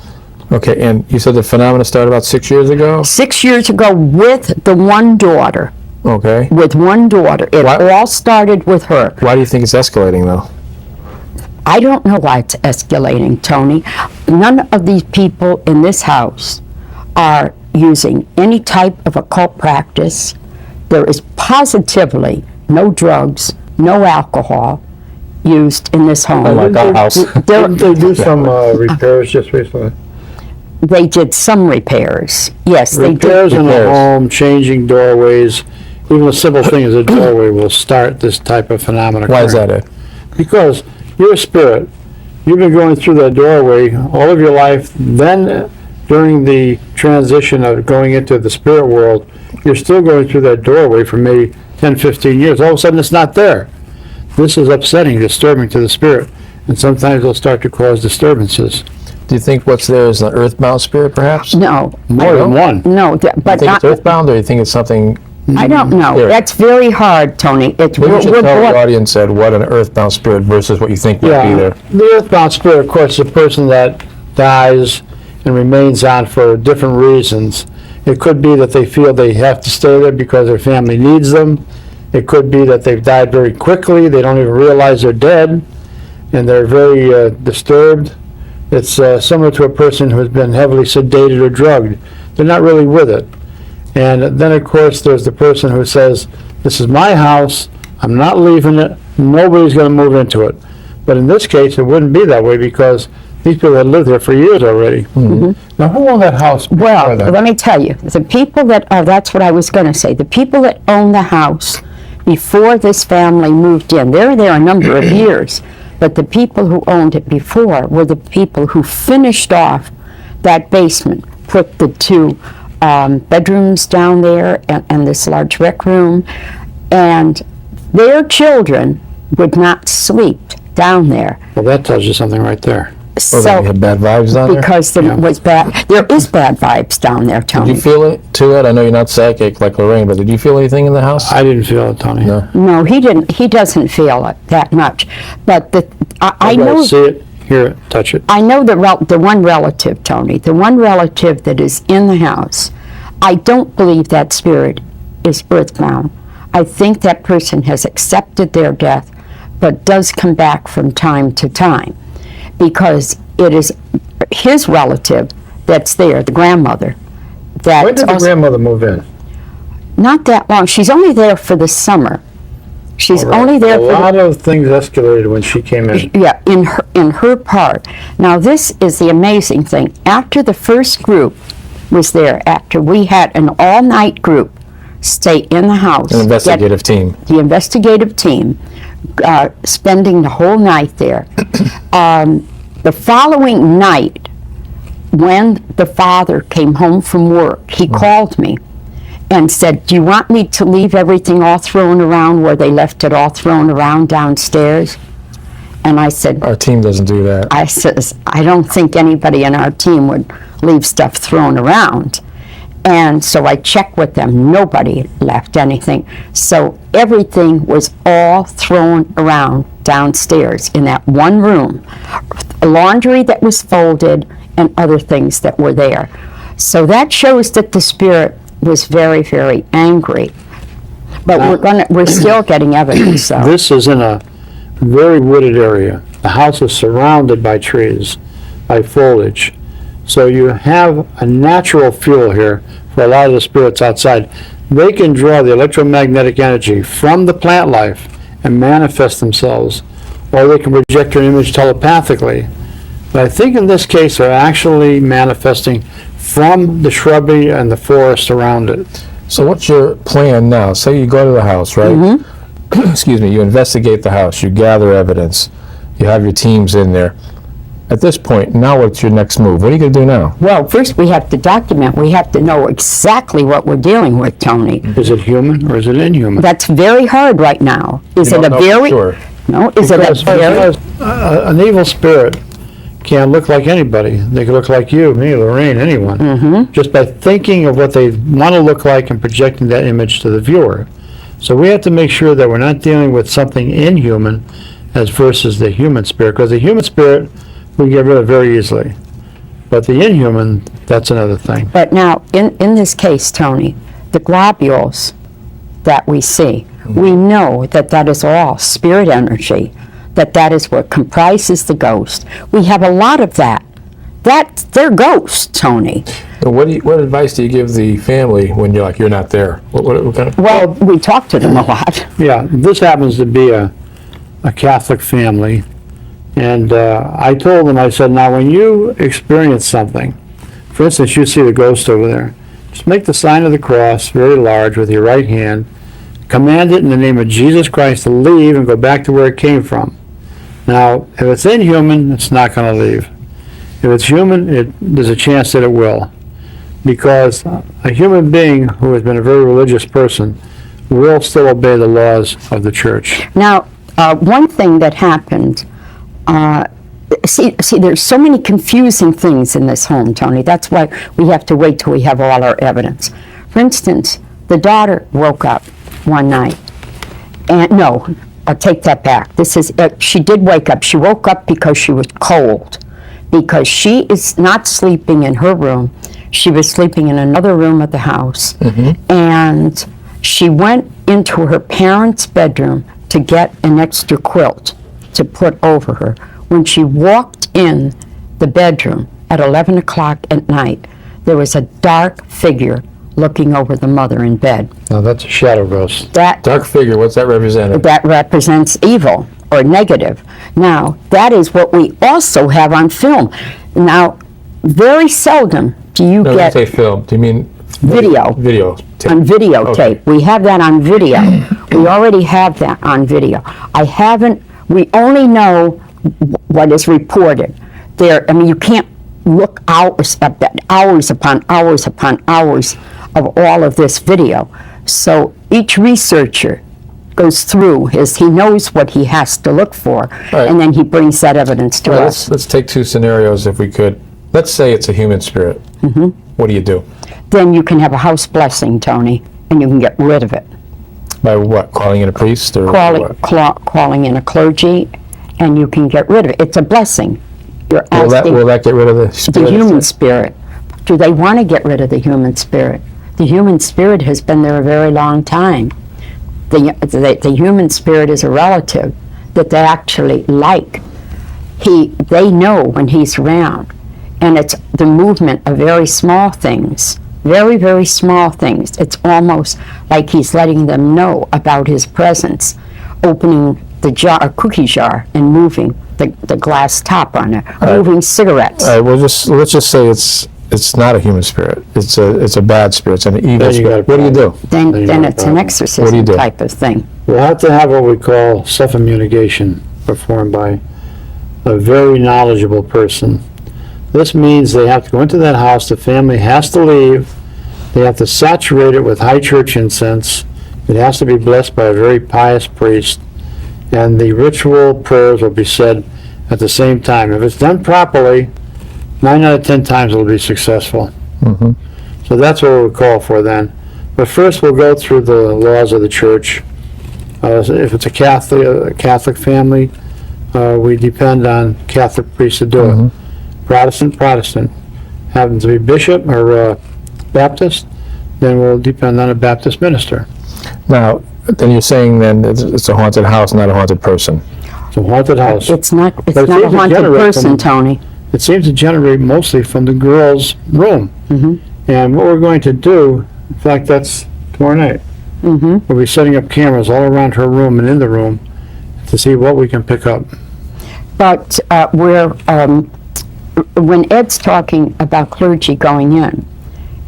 Okay, and you said the phenomena started about 6 years ago? 6 years ago with the one daughter. Okay. With one daughter. It Why- all started with her. Why do you think it's escalating, though? I don't know why it's escalating, Tony. None of these people in this house are using any type of occult practice. There is positively no drugs, no alcohol used in this home. Like our house. Didn't they do some repairs just recently? They did some repairs. Yes, they Repairs did. in the Repairs. home, changing doorways, even a simple thing as a doorway will start this type of phenomenon. Why is that, Ed? Because you're a spirit. You've been going through that doorway all of your life. Then, during the transition of going into the spirit world, you're still going through that doorway for maybe 10, 15 years. All of a sudden, it's not there. This is upsetting, disturbing to the spirit. And sometimes it'll start to cause disturbances. Do you think what's there is an earthbound spirit, perhaps? No. More than one. No, Do but you think not, it's earthbound, or do you think it's something? I don't know. Here. That's very hard, Tony. It's, Maybe you should tell the we're- audience, Ed, what an earthbound spirit versus what you think might be Yeah, there. the earthbound spirit, of course, is a person that dies and remains on for different reasons. It could be that they feel they have to stay there because their family needs them. It could be that they've died very quickly, they don't even realize they're dead, and they're very disturbed. It's similar to a person who's been heavily sedated or drugged. They're not really with it. And then, of course, there's the person who says, this is my house, I'm not leaving it, nobody's going to move into it. But in this case, it wouldn't be that way because these people had lived there for years already. Now, who owned that house before Well, that? let me tell you, the people that, that's what I was going to say, the people that own the house before this family moved in, they were there a number of years, but the people who owned it before were the people who finished off that basement, put the two bedrooms down there and this large rec room, and their children would not sleep down there. Well, that tells you something right there. Or that you had bad vibes down there? Because there was bad, there is bad vibes down there, Tony. Did you feel it too, Ed? I know you're not psychic like Lorraine, but did you feel anything in the house? I didn't feel it, Tony. No. No, he didn't. He doesn't feel it that much. But I I'd rather know. see it, hear it, touch it. I know the one relative, Tony. The one relative that is in the house. I don't believe that spirit is earthbound. I think that person has accepted their death, but does come back from time to time, because it is his relative that's there, the grandmother. When did the grandmother move in? Not that long. She's only there for the summer. She's only there A for the lot of things escalated when she came in. yeah, in her part. Now this is the amazing thing. After the first group was there, after we had an all-night group stay in the house, An investigative team. the investigative team, spending the whole night there. The following night, when the father came home from work, he called me and said, do you want me to leave everything all thrown around where they left it all thrown around downstairs? And I said, Our team doesn't do that. I says, I don't think anybody in our team would leave stuff thrown around. And so I checked with them. Nobody left anything. So everything was all thrown around downstairs in that one room. Laundry that was folded and other things that were there. So that shows that the spirit was very, very angry. But we're still getting evidence, though. This is in a very wooded area. The house is surrounded by trees, by foliage. So you have a natural fuel here for a lot of the spirits outside. They can draw the electromagnetic energy from the plant life and manifest themselves, or they can project an image telepathically. But I think in this case they're actually manifesting from the shrubbery and the forest around it. So what's your plan now? Say you go to the house, right? Excuse me, you investigate the house, you gather evidence, you have your teams in there. At this point, now what's your next move? What are you going to do now? Well, first we have to document. We have to know exactly what we're dealing with, Tony. Is it human or is it inhuman? That's very hard right now. Is You it a don't know for very... sure. No, is it a very... An evil spirit can look like anybody. They can look like you, me, Lorraine, anyone. Just by thinking of what they want to look like and projecting that image to the viewer. So we have to make sure that we're not dealing with something inhuman as versus the human spirit, because the human spirit we can get rid of very easily. But the inhuman, that's another thing. But now, in this case, Tony, the globules that we see, we know that that is all spirit energy, that is what comprises the ghost. We have a lot of that. They're ghosts, Tony. So what advice do you give the family when you're not there? What kind of... Well, we talk to them a lot. Yeah, this happens to be a Catholic family. And I told them, I said, now when you experience something, for instance, you see the ghost over there, just make the sign of the cross very large with your right hand, command it in the name of Jesus Christ to leave and go back to where it came from. Now, if it's inhuman, it's not going to leave. If it's human, there's a chance that it will. Because a human being who has been a very religious person will still obey the laws of the church. Now, one thing that happened, see, there's so many confusing things in this home, Tony. That's why we have to wait till we have all our evidence. For instance, the daughter woke up one night, and no, I'll take that back. She did wake up. She woke up because she was cold, because she is not sleeping in her room. She was sleeping in another room of the house, and she went into her parents' bedroom to get an extra quilt to put over her. When she walked in the bedroom at 11 o'clock at night, there was a dark figure looking over the mother in bed. Now that's a shadow ghost. Dark figure, what's that represent? That represents evil or negative. Now, that is what we also have on film. Now, very seldom do you No, get... when you say film, do you mean... Video. Video tape. On videotape. Okay. We have that on video. We already have that on video. We only know what is reported. I mean, you can't look hours upon hours upon hours of all of this video. So each researcher goes through he knows what he has to look for, Right. and then he brings that evidence to us. Let's take two scenarios if we could. Let's say it's a human spirit. What do you do? Then you can have a house blessing, Tony, and you can get rid of it. By what? Calling in a priest or what? Calling in a clergy, and you can get rid of it. It's a blessing. You're Will asking that get rid of the spirit? the human spirit. Do they want to get rid of the human spirit? The human spirit has been there a very long time. The human spirit is a relative that they actually like. They know when he's around, and it's the movement of very small things. Very, very small things. It's almost like he's letting them know about his presence, opening the jar, a cookie jar, and moving the glass top on it, moving cigarettes. All right, let's just say it's not a human spirit. It's a bad spirit. It's an evil spirit. What do you do? Then it's an exorcism What do you do? type of thing. We'll have to have what we call self-immunication performed by a very knowledgeable person. This means they have to go into that house, the family has to leave, they have to saturate it with high church incense, it has to be blessed by a very pious priest, and the ritual prayers will be said at the same time. If it's done properly, 9 out of 10 times it will be successful. So that's what we'll call for then. But first we'll go through the laws of the church. If it's a Catholic family, we depend on Catholic priests to do it. Protestant. Happens to be bishop or Baptist, then we'll depend on a Baptist minister. Now, then you're saying then it's a haunted house, not a haunted person. It's a haunted house. It's not a But it seems to haunted generate person, from- Tony. It seems to generate mostly from the girl's room. And what we're going to do, in fact, that's tomorrow night. We'll be setting up cameras all around her room and in the room to see what we can pick up. But when Ed's talking about clergy going in,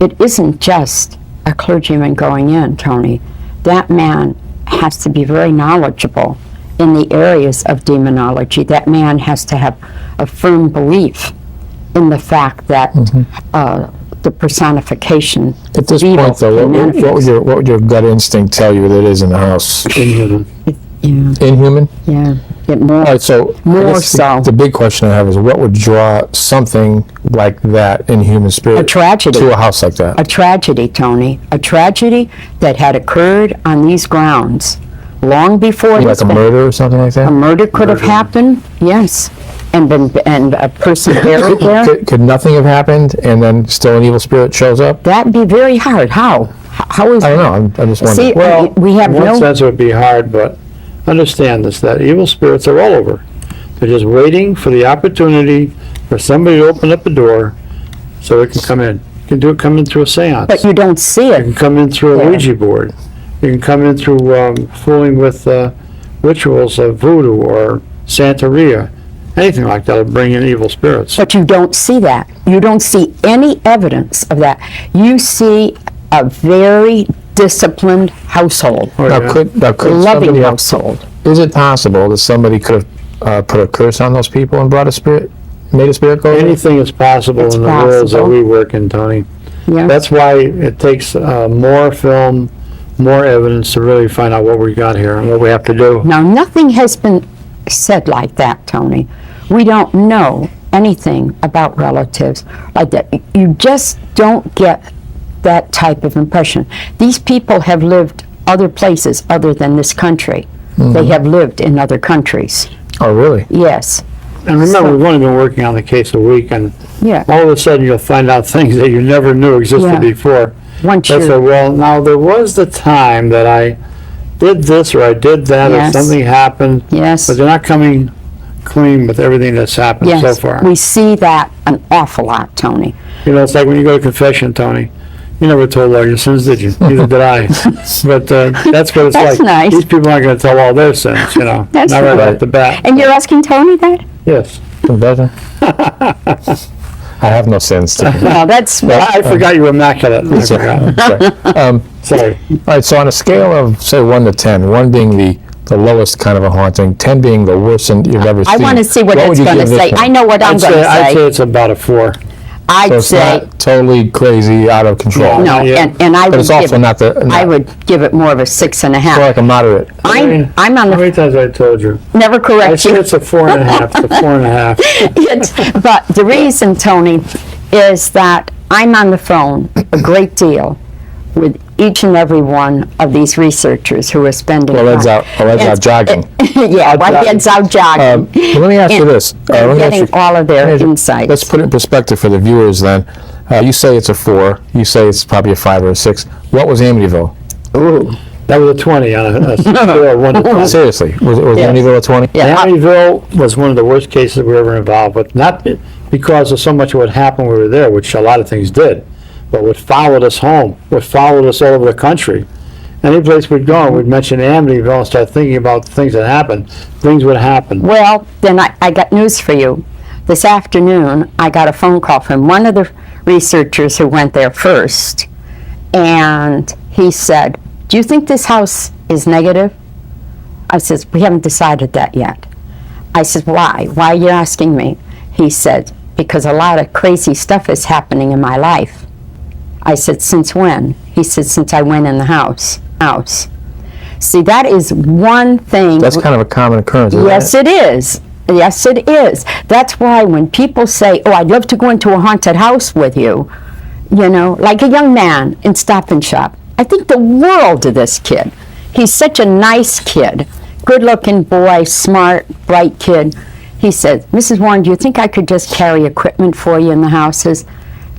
it isn't just a clergyman going in, Tony. That man has to be very knowledgeable in the areas of demonology. That man has to have a firm belief in the fact that the personification At this of evil point, though, can manifest. what would your gut instinct tell you that it is in the house? Inhuman. Yeah, Inhuman? yeah. It more, All right, so I more guess so. the big question I have is what would draw something like that in human spirit A tragedy. to a house like that? A tragedy, Tony. A tragedy that had occurred on these grounds long before Like this a murder or something like A that? murder could have happened, yes, and a person buried there. Could nothing have happened and then still an evil spirit shows up? That'd be very hard. How? How is? I don't know, I'm just See, wondering. we have In one no. sense, it would be hard, but understand this, that evil spirits are all over. They're just waiting for the opportunity for somebody to open up a door so it can come in. You can come in through a seance. But you don't see You it. can come in through a Yeah. Ouija board. You can come in through fooling with rituals of voodoo or Santeria. Anything like that will bring in evil spirits. But you don't see that. You don't see any evidence of that. You see a very disciplined household, Now, could loving somebody household. Is it possible that somebody could have put a curse on those people and brought a spirit, made a spirit go away? Anything is possible It's in the worlds that possible. we work in, Tony. Yeah. That's why it takes more film, more evidence to really find out what we got here and what we have to do. Now, nothing has been said like that, Tony. We don't know anything about relatives like that. You just don't get that type of impression. These people have lived other places other than this country. They have lived in other countries. Oh, really? Yes. And remember, we've only been working on the case a week, and Yeah. all of a sudden you'll find out things that you never knew existed Yeah. before. Once That's you. well, now there was the time that I did this or I did that or Yes. something happened, Yes. but they're not coming clean with everything that's happened so Yes. far. We see that an awful lot, Tony. You know, it's like when you go to confession, Tony. You never told all your sins, did you? Neither did I. But that's what it's That's like. nice. These people aren't going to tell all their sins, you know. That's not right right. off the bat. And you're asking Tony that? Yes. Confession? I have no sins to No, that's. I forgot you were immaculate. I forgot. Sorry. All right, so on a scale of, say, 1 to 10, 1 being the lowest kind of a haunting, 10 being the worst you've ever seen. I want to see what would it's you going to give this say. one? I know what I'm going to I'd say say. it's about a 4. So I'd it's say, not totally crazy, out of control. no, Yeah. and I But would it's also give, not the, I would give it more of a 6.5. more like a moderate. I'm on How the, many times I told you? never I correct said you. it's a 4.5. It's a 4.5. But the reason, Tony, is that I'm on the phone a great deal with each and every one of these researchers who are spending. Well, heads out And- jogging. Yeah, well, heads out jogging. Well, let me ask you this. And Let me ask getting you- all of their let me ask you- insights. Let's put it in perspective for the viewers then. You say it's a 4. You say it's probably a 5 or a 6. What was Amityville? Ooh. That was a 20 on a scale of 1 to 10. Seriously, was Yes. Amityville a 20? Yeah, Amityville was one of the worst cases we were ever involved with, not because of so much of what happened when we were there, which a lot of things did, but what followed us home, what followed us all over the country. Any place we'd go, we'd mention Amityville and start thinking about things that happened. Things would happen. Well, then I got news for you. This afternoon, I got a phone call from one of the researchers who went there first, and he said, "Do you think this house is negative?" I said, "We haven't decided that yet." I said, "Why? Why are you asking me?" He said, "Because a lot of crazy stuff is happening in my life." I said, "Since when?" He said, "Since I went in the house." See, that is one thing. That's kind of a common occurrence, isn't Yes, it? it is. Yes, it is. That's why when people say, "Oh, I'd love to go into a haunted house with you," you know, like a young man in Stop and Shop. I think the world of this kid. He's such a nice kid, good-looking boy, smart, bright kid. He said, "Mrs. Warren, do you think I could just carry equipment for you in the houses?"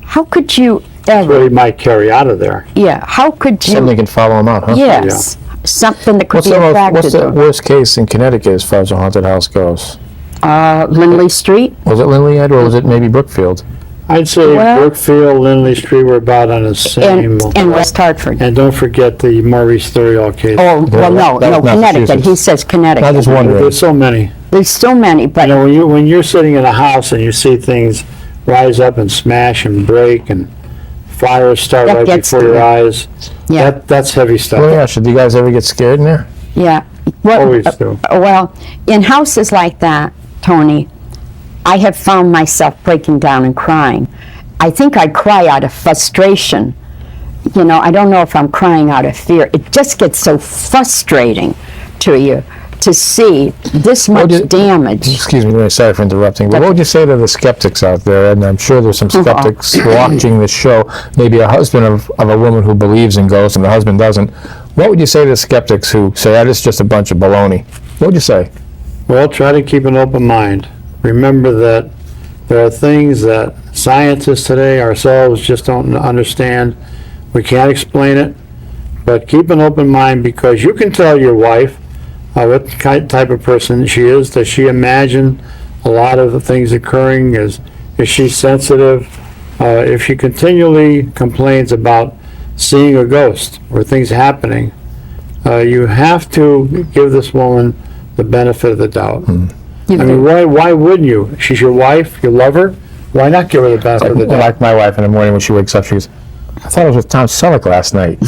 How could you What ever? he might carry out of there. Yeah, how could you? Something can follow them out, huh? Yes, something that could What's be a factor. what's the to worst case in Connecticut as far as a haunted house goes? Lindley Street. Was it Lindley, Ed, or was it maybe Brookfield? I'd say Well- Brookfield, Lindley Street were about on the same. And West Hartford. And don't forget the Maurice Theriault case. Oh, well, no, that was Connecticut. Massachusetts. He says I Connecticut. just wondering. There's so many. There's so many, You but know, when you're sitting in a house and you see things rise up and smash and break and fires start That right gets before to your you. eyes, yeah, that's heavy Let me stuff. ask you, do you guys ever get scared in there? yeah. Always do. Well, in houses like that, Tony, I have found myself breaking down and crying. I think I cry out of frustration. You know, I don't know if I'm crying out of fear. It just gets so frustrating to you to see this much damage. Excuse me, really sorry for interrupting, but what would you say to the skeptics out there? And I'm sure there's some skeptics watching this show, maybe a husband of a woman who believes in ghosts and the husband doesn't. What would you say to the skeptics who say that is just a bunch of baloney? What would you say? Well, try to keep an open mind. Remember that there are things that scientists today, ourselves, just don't understand. We can't explain it, but keep an open mind, because you can tell your wife what type of person she is. Does she imagine a lot of the things occurring? Is she sensitive? If she continually complains about seeing a ghost or things happening, you have to give this woman the benefit of the doubt. I mean, why wouldn't you? She's your wife, you love her. Why not give her the benefit of the doubt? Like my wife in the morning when she wakes up, she goes, I thought I was with Tom Selleck last night.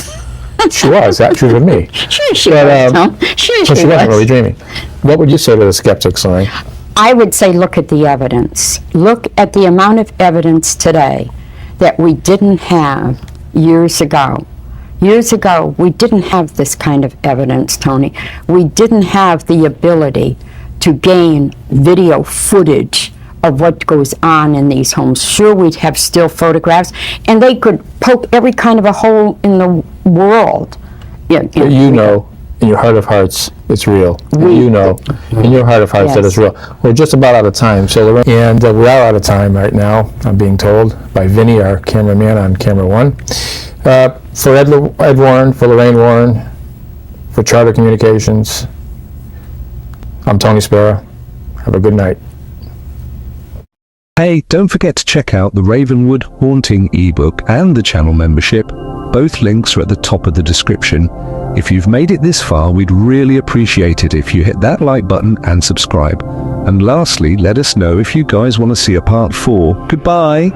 She was with me. Sure she was, Tom. Sure So she she wasn't was. really dreaming. What would you say to the skeptics, Lorraine? I would say look at the evidence. Look at the amount of evidence today that we didn't have years ago. Years ago, we didn't have this kind of evidence, Tony. We didn't have the ability to gain video footage of what goes on in these homes. Sure, we'd have still photographs, and they could poke every kind of a hole in the world. Yeah, But you know, in your heart of hearts, it's real. You know, in your heart of hearts, that Yes. it's real. We're just about out of time, so Lorraine, and we are out of time right now, I'm being told, by Vinny, our cameraman on camera one. For Ed Warren, for Lorraine Warren, for Charter Communications, I'm Tony Sparrow. Have a good night. Hey, don't forget to check out the Ravenwood Haunting ebook and the channel membership. Both links are at the top of the description. If you've made it this far, we'd really appreciate it if you hit that like button and subscribe. And lastly, let us know if you guys want to see a part 4. Goodbye!